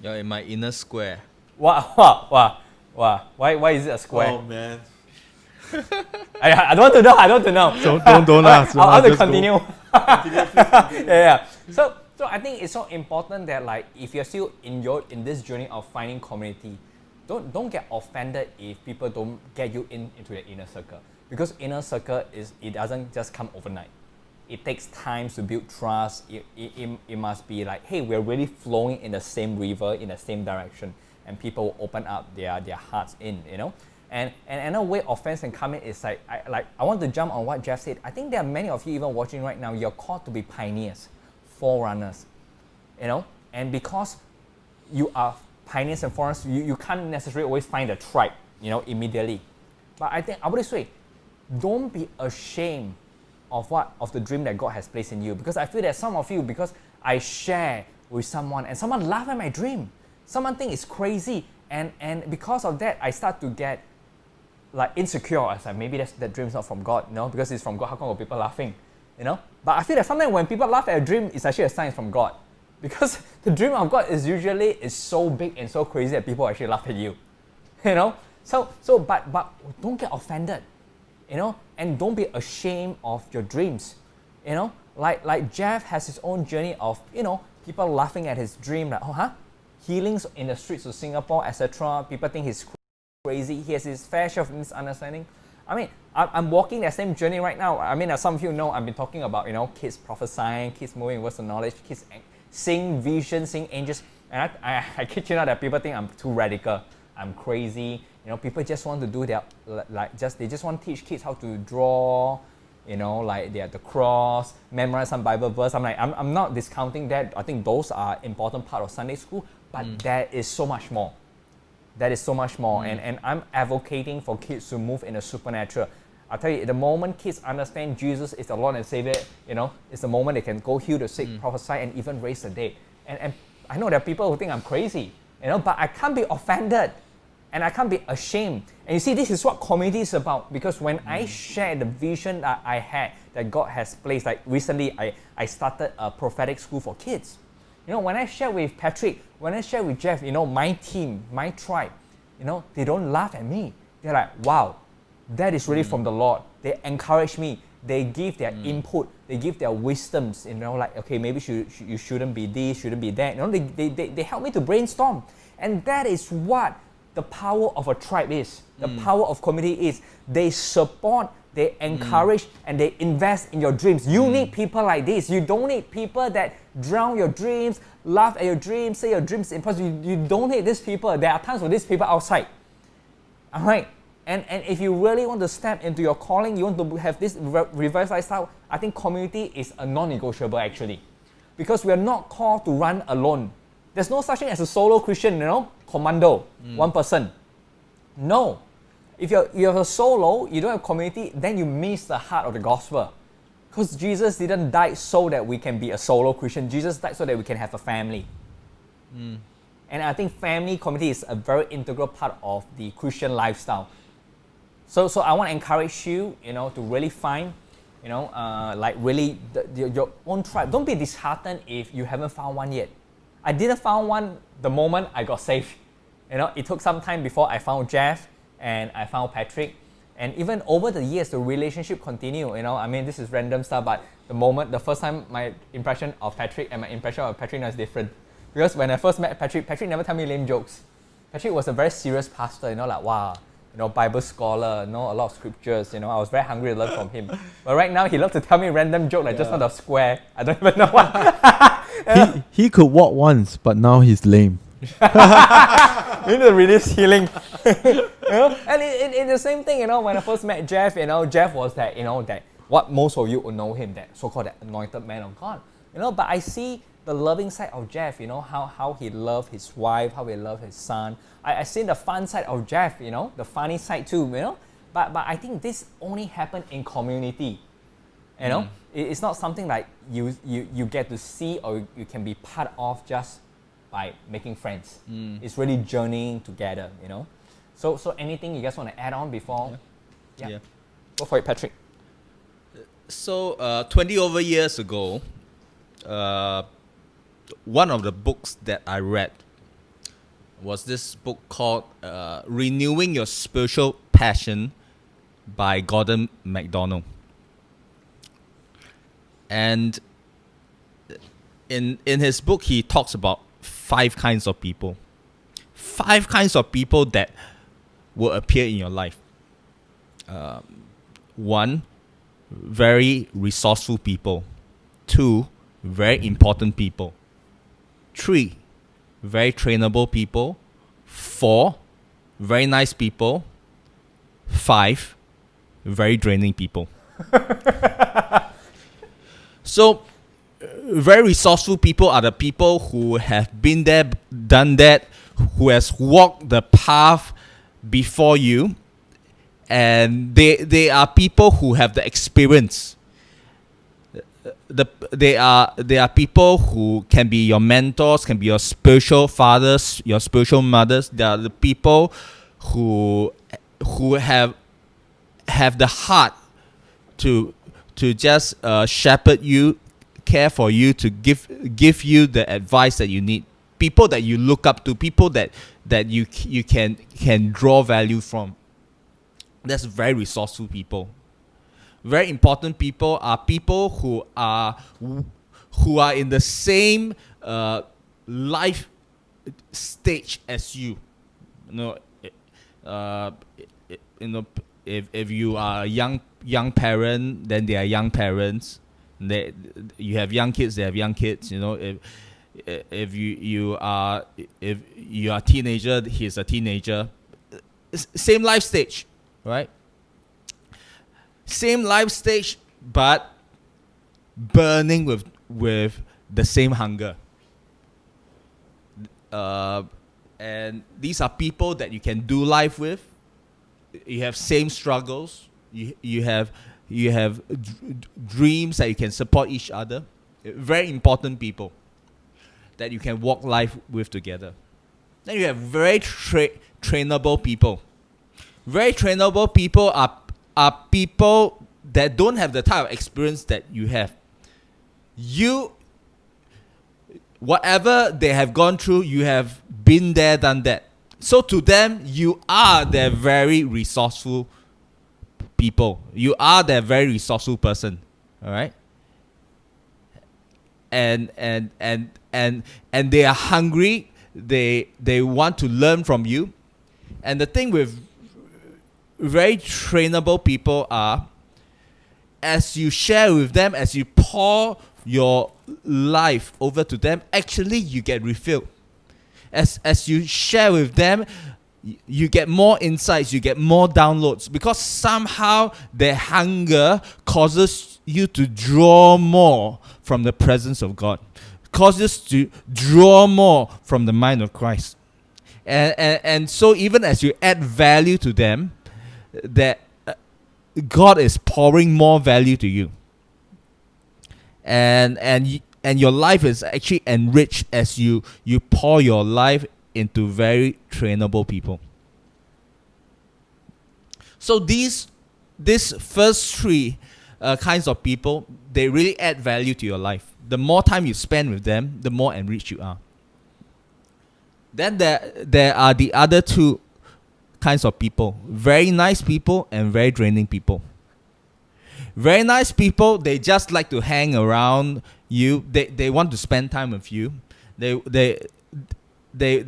You're in my inner square. Wow. Why is it a square? Oh man. I don't want to know. Don't ask. I want to continue. Yeah. So I think it's so important that, like, if you're still in this journey of finding community, don't get offended if people don't get you into the inner circle, because inner circle it doesn't just come overnight. It takes time to build trust. It must be like, hey, we're really flowing in the same river, in the same direction, and people will open up their hearts in, you know. And another way offense can come in is like I want to jump on what Jeff said. I think there are many of you even watching right now, you're called to be pioneers, forerunners, you know. And because you are pioneers and forerunners, you can't necessarily always find a tribe, you know, immediately. But I think I would say, don't be ashamed of the dream that God has placed in you. Because I feel that some of you, because I share with someone and someone laugh at my dream, someone think it's crazy, and because of that, I start to get like insecure. I was like, maybe that dream's not from God, you know, because it's from God. How come people laughing, you know? But I feel that sometimes when people laugh at a dream, it's actually a sign from God, because the dream of God is usually so big and so crazy that people actually laugh at you, you know. But don't get offended, you know, and don't be ashamed of your dreams, you know. Like Jeff has his own journey of, you know, people laughing at his dream, like, healings in the streets of Singapore, etc. People think he's crazy. He has his fair share of misunderstanding. I mean, I'm walking that same journey right now. I mean, as some of you know, I've been talking about, you know, kids prophesying, kids moving in words of knowledge, kids seeing visions, seeing angels. And I kid you not that people think I'm too radical. I'm crazy. You know, people just want to do their they just want to teach kids how to draw. You know, like they have the cross, memorize some Bible verse. I'm not discounting that. I think those are important part of Sunday school, but there is so much more. That is so much more, and I'm advocating for kids to move in the supernatural. I'll tell you, the moment kids understand Jesus is the Lord and Savior, you know, it's the moment they can go heal the sick, prophesy, and even raise the dead. And I know there are people who think I'm crazy, you know, but I can't be offended, and I can't be ashamed. And you see, this is what community is about, because when I share the vision that I had, that God has placed, like recently I started a prophetic school for kids. You know, when I share with Patrick, when I share with Jeff, you know, my team, my tribe, you know, they don't laugh at me. They're like, wow, that is really from the Lord. They encourage me. They give their input. They give their wisdoms, you know, like, okay, maybe you shouldn't be this, shouldn't be that. You know, they help me to brainstorm. And that is what the power of a tribe is. The power of community is. They support, they encourage, and they invest in your dreams. You need people like this. You don't need people that drown your dreams, laugh at your dreams, say your dreams impossible. You don't need these people. There are tons of these people outside. All right? And if you really want to step into your calling, you want to have this reverse lifestyle, I think community is a non-negotiable actually. Because we are not called to run alone. There's no such thing as a solo Christian, you know, commando, one person. No. If you're a solo, you don't have community, then you miss the heart of the gospel. Because Jesus didn't die so that we can be a solo Christian. Jesus died so that we can have a family. And I think family community is a very integral part of the Christian lifestyle. So I want to encourage you, you know, to really find, you know, like really your own tribe. Don't be disheartened if you haven't found one yet. I didn't find one the moment I got saved. You know, it took some time before I found Jeff and I found Patrick. And even over the years, the relationship continued. You know, I mean, this is random stuff, but the first time my impression of Patrick and my impression of Patrick now is different. Because when I first met Patrick, Patrick never told me lame jokes. Patrick was a very serious pastor, you know, like, wow, you know, Bible scholar, know a lot of scriptures, you know, I was very hungry to learn from him. But right now, he loves to tell me random joke, like just not a square. I don't even know what. He could walk once, but now he's lame. You need to release healing. You know? And it's the same thing, you know, when I first met Jeff, you know, Jeff was that, you know, that what most of you would know him, that so-called that anointed man of God. You know, but I see the loving side of Jeff, you know, how he loved his wife, how he loved his son. I see the fun side of Jeff, you know, the funny side too, you know. But I think this only happened in community. You know, it's not something like you get to see or you can be part of just by making friends. It's really journeying together, you know. So anything you guys want to add on before? Yeah. Go for it, Patrick. So 20 over years ago, one of the books that I read was this book called Renewing Your Spiritual Passion by Gordon MacDonald. And in his book, he talks about 5 kinds of people. 5 kinds of people that will appear in your life. 1, very resourceful people. 2, very important people. 3, very trainable people. 4, very nice people. 5, very draining people. So, very resourceful people are the people who have been there, done that, who has walked the path before you, and they are people who have the experience. They are people who can be your mentors, can be your spiritual fathers, your spiritual mothers. They are the people who have the heart to just shepherd you, care for you, to give you the advice that you need. People that you look up to, people that you can draw value from. That's very resourceful people. Very important people are people who are in the same life stage as you. You know, if you are a young parent, then they are young parents. You have young kids, they have young kids. You know, If you are a teenager, he's a teenager. Same life stage, right? Same life stage, but burning with the same hunger. And these are people that you can do life with. You have same struggles. You have dreams that you can support each other. Very important people that you can walk life with together. Then you have very trainable people. Very trainable people are people that don't have the type of experience that you have. Whatever they have gone through, you have been there, done that. So to them, you are their very resourceful people. You are their very resourceful person. All right? And they are hungry. They want to learn from you. And the thing with very trainable people are, as you share with them, as you pour your life over to them, actually you get refilled. As you share with them, you get more insights, you get more downloads, because somehow their hunger causes you to draw more from the presence of God, causes to draw more from the mind of Christ. And so even as you add value to them, that God is pouring more value to you. And your life is actually enriched as you pour your life into very trainable people. So these first three kinds of people, they really add value to your life. The more time you spend with them, the more enriched you are. Then there are the other two kinds of people. Very nice people and very draining people. Very nice people, they just like to hang around you. They want to spend time with you. They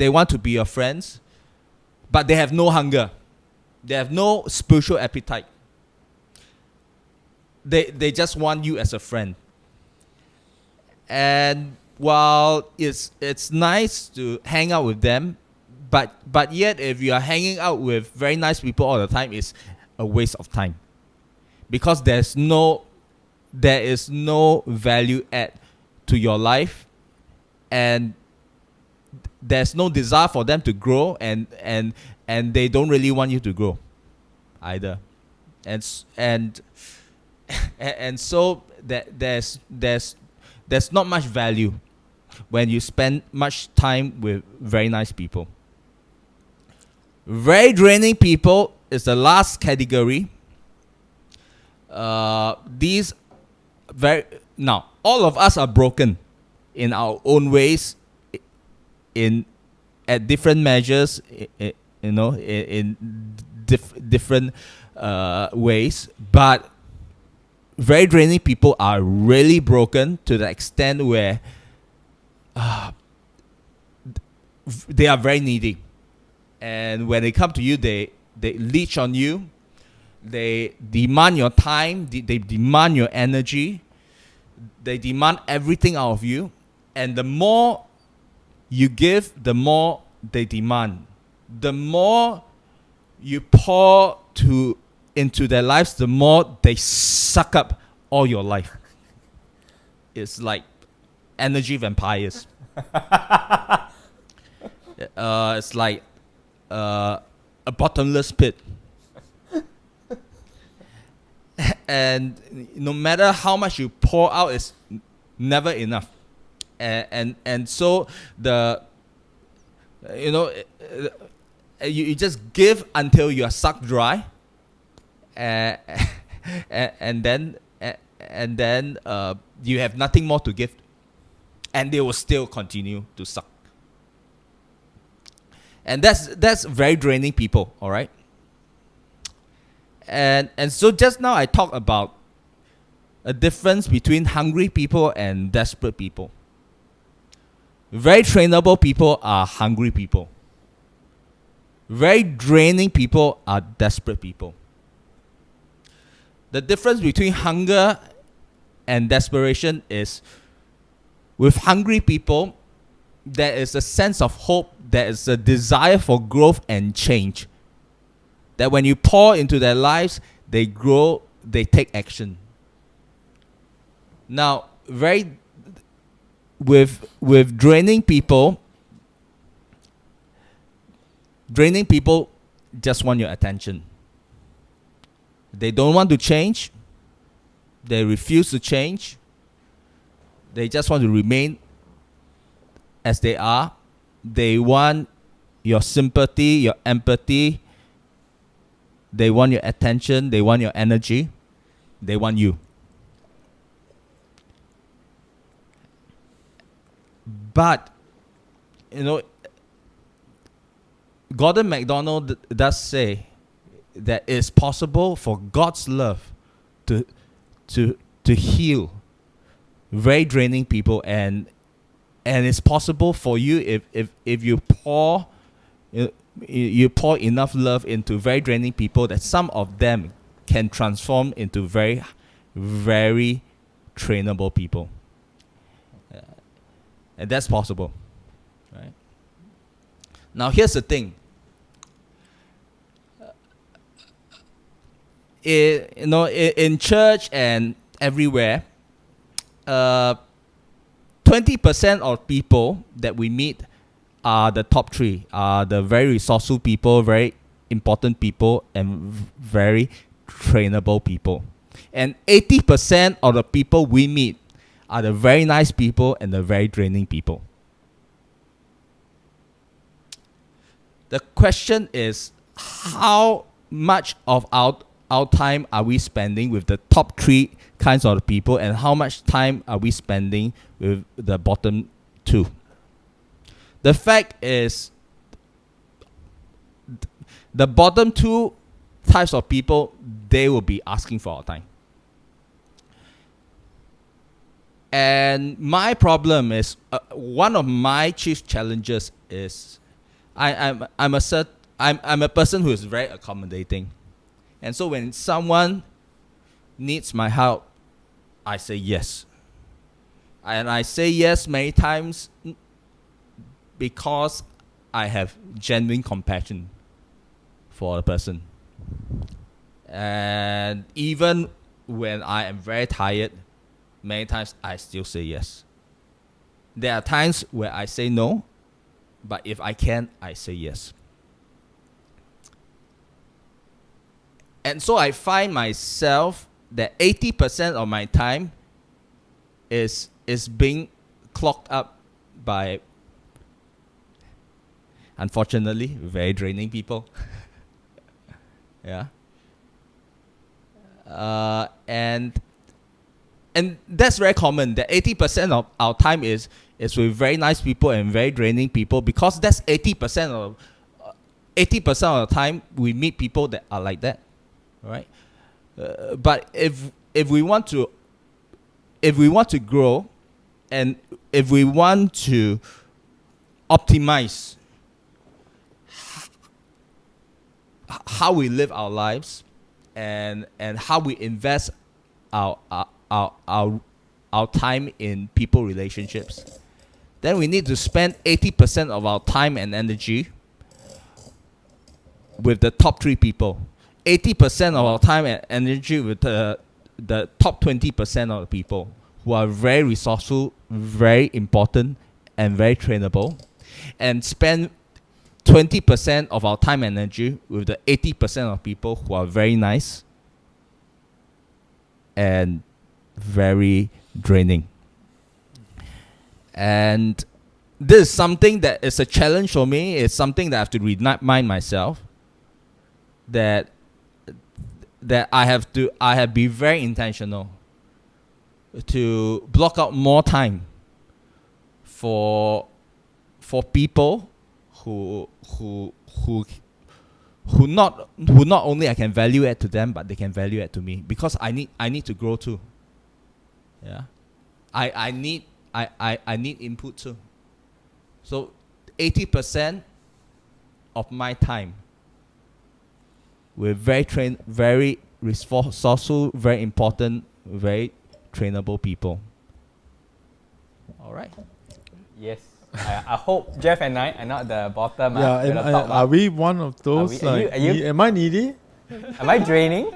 want to be your friends, but they have no hunger. They have no spiritual appetite. They just want you as a friend. And while it's nice to hang out with them, but yet if you are hanging out with very nice people all the time, it's a waste of time, because there is no value add to your life, and there's no desire for them to grow, and they don't really want you to grow either, and so that there's not much value when you spend much time with very nice people. Very draining people is the last category. All of us are broken in our own ways, at different measures, in different ways. But very draining people are really broken to the extent where they are very needy, and when they come to you, they leech on you. They demand your time. They demand your energy. They demand everything out of you. And the more you give, the more they demand. The more you pour into their lives, the more they suck up all your life. It's like energy vampires. It's like a bottomless pit. And no matter how much you pour out, it's never enough. And so you just give until you are sucked dry, and then you have nothing more to give, and they will still continue to suck. And that's very draining people, all right? And so just now I talked about a difference between hungry people and desperate people. Very trainable people are hungry people. Very draining people are desperate people. The difference between hunger and desperation is, with hungry people, there is a sense of hope, there is a desire for growth and change. That when you pour into their lives, they grow, they take action. Now, with draining people just want your attention. They don't want to change. They refuse to change. They just want to remain as they are. They want your sympathy, your empathy. They want your attention. They want your energy. They want you. But, Gordon MacDonald does say that it's possible for God's love to heal very draining people, and it's possible for you if you pour enough love into very draining people that some of them can transform into very, very trainable people. And that's possible, right? Now, here's the thing. In church and everywhere, 20% of people that we meet are the top 3, are the very resourceful people, very important people, and very trainable people. And 80% of the people we meet are the very nice people and the very draining people. The question is, how much of our time are we spending with the top 3 kinds of people, and how much time are we spending with the bottom 2? The fact is, the bottom 2 types of people, they will be asking for our time. And my problem is, one of my chief challenges is, I'm a person who is very accommodating, and so when someone needs my help, I say yes, and I say yes many times because I have genuine compassion for a person, and even when I am very tired, many times I still say yes. There are times where I say no, but if I can, I say yes. And so I find myself that 80% of my time is being clogged up by, unfortunately, very draining people. Yeah. And that's very common, that 80% of our time is with very nice people and very draining people, because that's 80% of the time we meet people that are like that, right? But if we want to grow, and if we want to optimize how we live our lives and how we invest our time in people relationships, then we need to spend 80% of our time and energy with the top 3 people, 80% of our time and energy with the top 20% of the people who are very resourceful, very important, and very trainable, and spend 20% of our time and energy with the 80% of people who are very nice and very draining. And this is something that is a challenge for me. It's something that I have to remind myself that I have been very intentional to block out more time for people who not only I can value add to them, but they can value add to me, because I need to grow too. Yeah, I need input too. So 80% of my time with very resourceful, very important, very trainable people. All right. Yes. I hope Jeff and I are not the bottom. Yeah, at the top, are we one of those? Are you- Am I needy? Am I draining?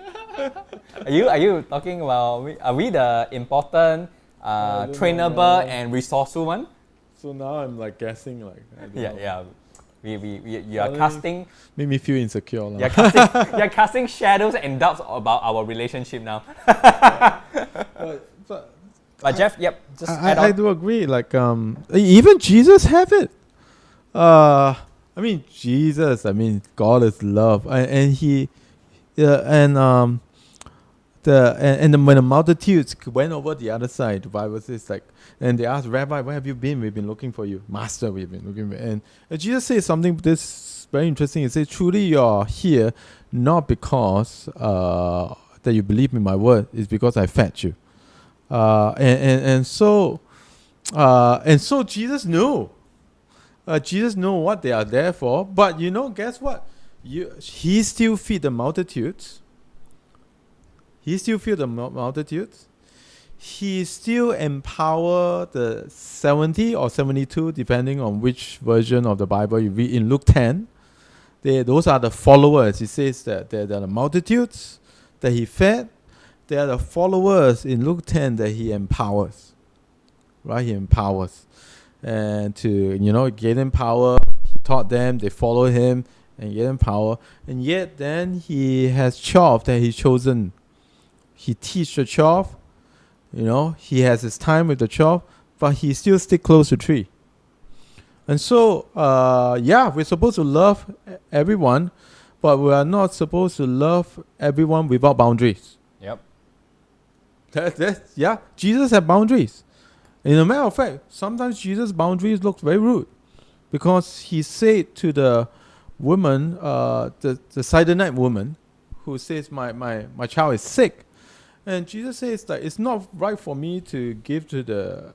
Are you talking about me? Are we the important, I don't trainable know. and resourceful one? So now I'm like guessing, like I don't know. Yeah. You are Really? casting Made me feel insecure. lah. you're casting shadows and doubts about our relationship now. But But Jeff, yep, just add I on. do agree. Like even Jesus have it. I mean Jesus. I mean God is love, and he, when the multitudes went over the other side, the Bible says like, and they asked, Rabbi, where have you been? We've been looking for you. Master, we've been looking for you. And Jesus says something this very interesting. He says, truly you are here not because that you believe in my word, it's because I fed you. And so Jesus knew. Jesus knew what they are there for. But guess what? He still feed the multitudes. He still feed the multitudes. He still empower the 70 or 72, depending on which version of the Bible you read. In Luke 10, those are the followers. He says that they're the multitudes that he fed. They are the followers in Luke 10 that he empowers. Right? He empowers. And to, gain them power, he taught them, they follow him, and gave them power. And yet then he has 12 that he's chosen. He teach the 12. He has his time with the 12, but he still stick close to 3. And so, we're supposed to love everyone, but we are not supposed to love everyone without boundaries. Yep. Jesus had boundaries. And as a matter of fact, sometimes Jesus' boundaries look very rude, because he said to the woman, the Sidonite woman, who says, my child is sick. And Jesus says that it's not right for me to give to the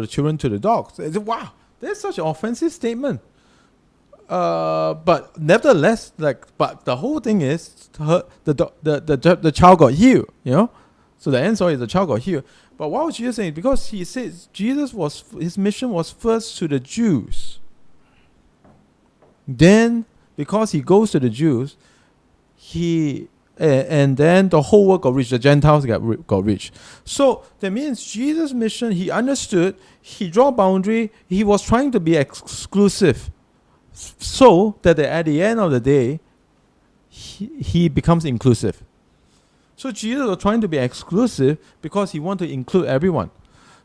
children to the dogs. I said, wow, that's such an offensive statement. But nevertheless, but the whole thing is the child got healed. So the answer is the child got healed. But what was Jesus saying? Because he says his mission was first to the Jews. Then, because he goes to the Jews, and then the whole world got reached. The Gentiles got reached. So that means Jesus' mission, he understood, he drew a boundary, he was trying to be exclusive, so that at the end of the day, he becomes inclusive. So Jesus was trying to be exclusive because he wanted to include everyone.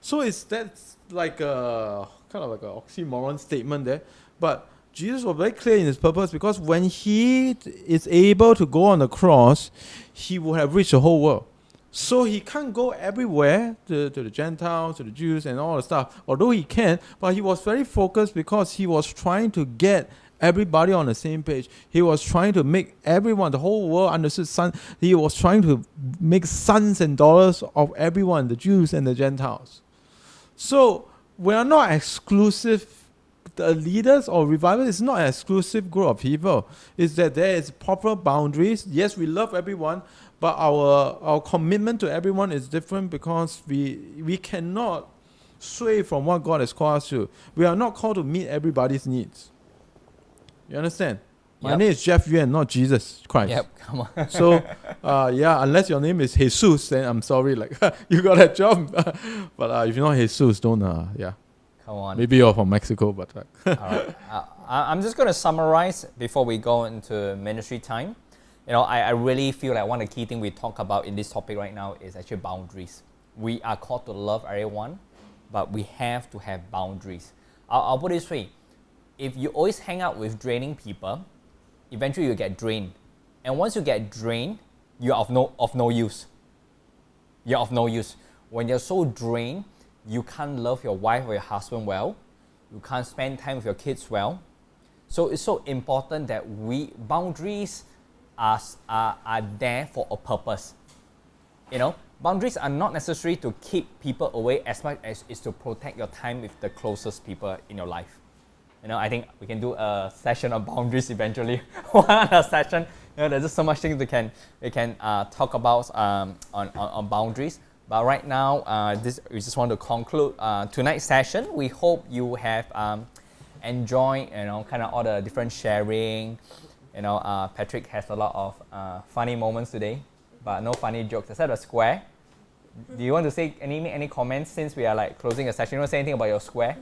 So that's like a kind of like an oxymoron statement there. But Jesus was very clear in his purpose, because when he is able to go on the cross, he will have reached the whole world. So he can't go everywhere to the Gentiles, to the Jews, and all the stuff. Although he can, but he was very focused because he was trying to get everybody on the same page. He was trying to make everyone, the whole world understood. He was trying to make sons and daughters of everyone, the Jews and the Gentiles. So we are not exclusive. The leaders or revivalists is not an exclusive group of people. It's that there is proper boundaries. Yes, we love everyone, but our commitment to everyone is different, because we cannot sway from what God has called us to. We are not called to meet everybody's needs. You understand? My Yep. name is Jeff Yuan, not Jesus Christ. Yep, come on. So, unless your name is Jesus, then I'm sorry, you got a job. But if you're not Jesus, don't, Come on. Maybe you're from Mexico, but All right. I'm just going to summarize before we go into ministry time. I really feel like one of the key things we talk about in this topic right now is actually boundaries. We are called to love everyone, but we have to have boundaries. I'll put it this way. If you always hang out with draining people, eventually you get drained. And once you get drained, you're of no use. You're of no use. When you're so drained, you can't love your wife or your husband well. You can't spend time with your kids well. So it's so important that boundaries are there for a purpose. Boundaries are not necessary to keep people away as much as it's to protect your time with the closest people in your life. I think we can do a session on boundaries eventually. One other session. There's just so much things we can talk about on boundaries. But right now, we just want to conclude tonight's session. We hope you have enjoyed, kind of all the different sharing. Patrick has a lot of funny moments today, but no funny jokes except the square. Do you want to say any comments since we are like closing the session? You want to say anything about your square?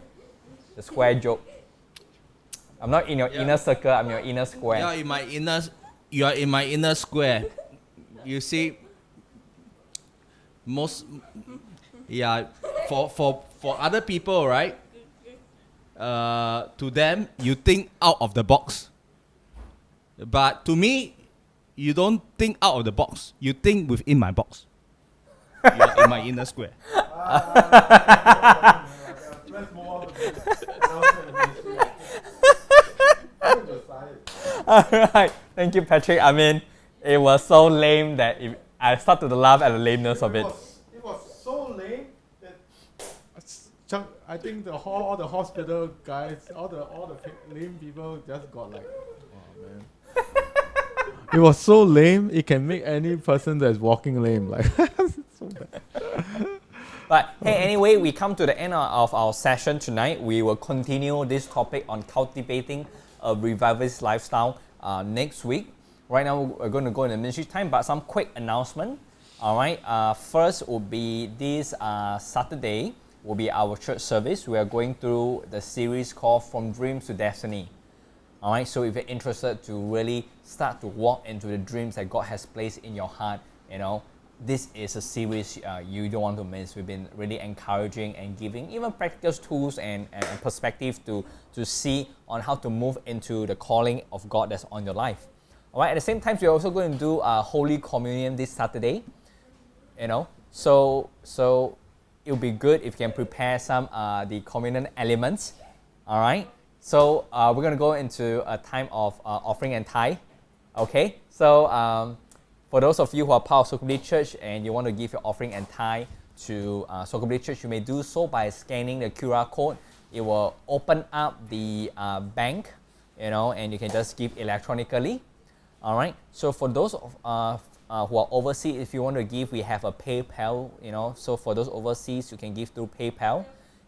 The square joke. I'm not in your inner circle. I'm your inner square. You are in my inner square. You see, for other people, right? To them, you think out of the box. But to me, you don't think out of the box. You think within my box. You are in my inner square. Alright, thank you, Patrick. I mean, it was so lame that I started to laugh at the lameness of it. It was so lame that I think all the hospital guys, all the lame people just got like, oh man. It was so lame, it can make any person that's walking lame. Like, so bad. But hey, anyway, we come to the end of our session tonight. We will continue this topic on cultivating a revivalist lifestyle next week. Right now, we're going to go into ministry time, but some quick announcement. All right. First will be this Saturday will be our church service. We are going through the series called From Dreams to Destiny. All right. So if you're interested to really start to walk into the dreams that God has placed in your heart, this is a series you don't want to miss. We've been really encouraging and giving even practical tools and perspective to see on how to move into the calling of God that's on your life. All right. At the same time, we're also going to do Holy Communion this Saturday. So it'll be good if you can prepare some the communion elements. All right. So we're going to go into a time of offering and tithe. Okay. So for those of you who are part of Socobli Church and you want to give your offering and tithe to Socobli Church, you may do so by scanning the QR code. It will open up the bank, and you can just give electronically. All right. So for those who are overseas, if you want to give, we have a PayPal. So for those overseas, you can give through PayPal.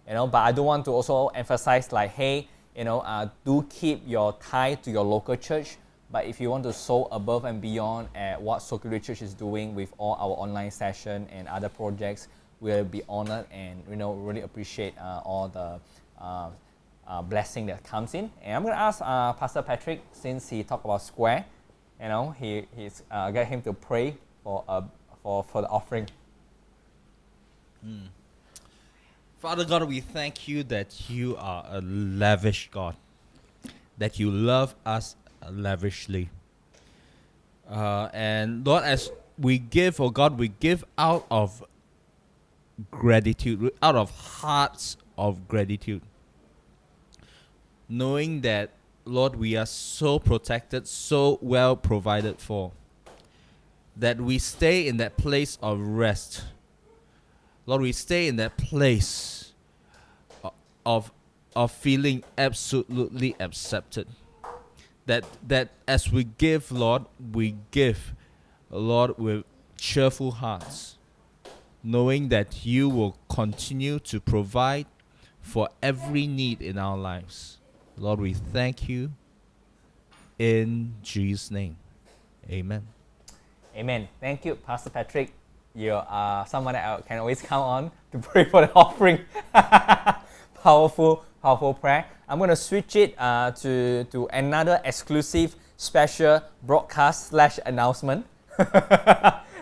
But I do want to also emphasize, like, hey, do keep your tithe to your local church. But if you want to sow above and beyond at what Socobli Church is doing with all our online session and other projects, we'll be honored and really appreciate all the blessing that comes in. And I'm going to ask Pastor Patrick, since he talked about square, he's get him to pray for the offering. Father God, we thank you that you are a lavish God, that you love us lavishly. And Lord, as we give, oh God, we give out of gratitude, out of hearts of gratitude, knowing that, Lord, we are so protected, so well provided for, that we stay in that place of rest. Lord, we stay in that place of feeling absolutely accepted. That as we give, Lord, we give, Lord, with cheerful hearts, knowing that you will continue to provide for every need in our lives. Lord, we thank you in Jesus' name. Amen. Amen. Thank you, Pastor Patrick. You are someone that I can always count on to pray for the offering. Powerful prayer. I'm going to switch it to another exclusive special broadcast / announcement.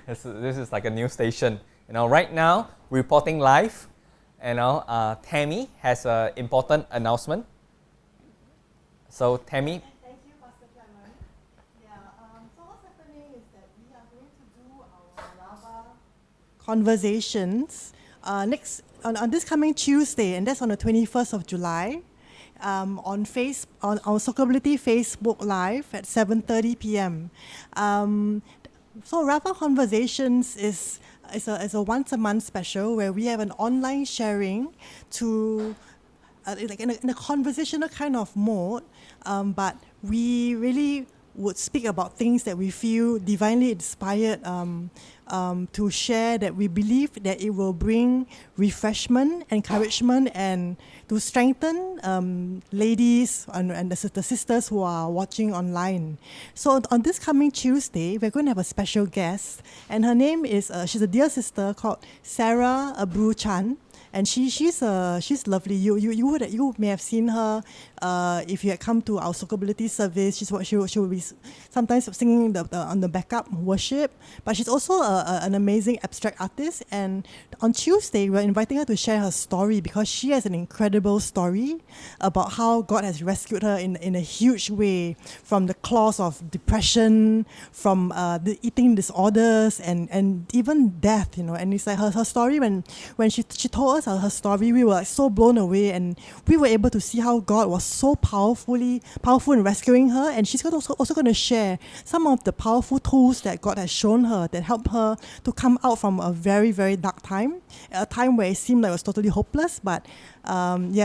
This is like a new station. Right now, reporting live, Tammy has an important announcement. So, Tammy. Thank you, Pastor Clement. So what's happening is that we are going to do our Rava conversations on this coming Tuesday, and that's on the 21st of July, on our Socability Facebook Live at 7:30 p.m. So Rava Conversations is a once a month special where we have an online sharing to like in a conversational kind of mode, but we really would speak about things that we feel divinely inspired to share, that we believe that it will bring refreshment, encouragement, and to strengthen ladies and the sisters who are watching online. So on this coming Tuesday, we're going to have a special guest, and her name is, she's a dear sister called Sarah Abru Chan. And she's lovely. You may have seen her if you had come to our Sockability service. She will be sometimes singing on the backup worship, but she's also an amazing abstract artist. And on Tuesday, we're inviting her to share her story, because she has an incredible story about how God has rescued her in a huge way from the claws of depression, from the eating disorders, and even death. And it's like her story. When she told us her story, we were like so blown away, and we were able to see how God was so powerful in rescuing her. And she's also going to share some of the powerful tools that God has shown her that helped her to come out from a very, very dark time, a time where it seemed like it was totally hopeless. But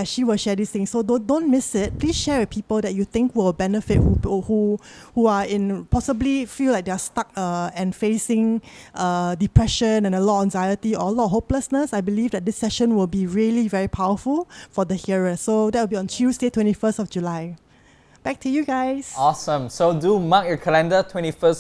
she will share these things. So don't miss it. Please share with people that you think will benefit, who are possibly feel like they're stuck and facing depression and a lot of anxiety or a lot of hopelessness. I believe that this session will be really very powerful for the hearer. So that will be on Tuesday, 21st of July. Back to you guys. Awesome. So do mark your calendar, 21st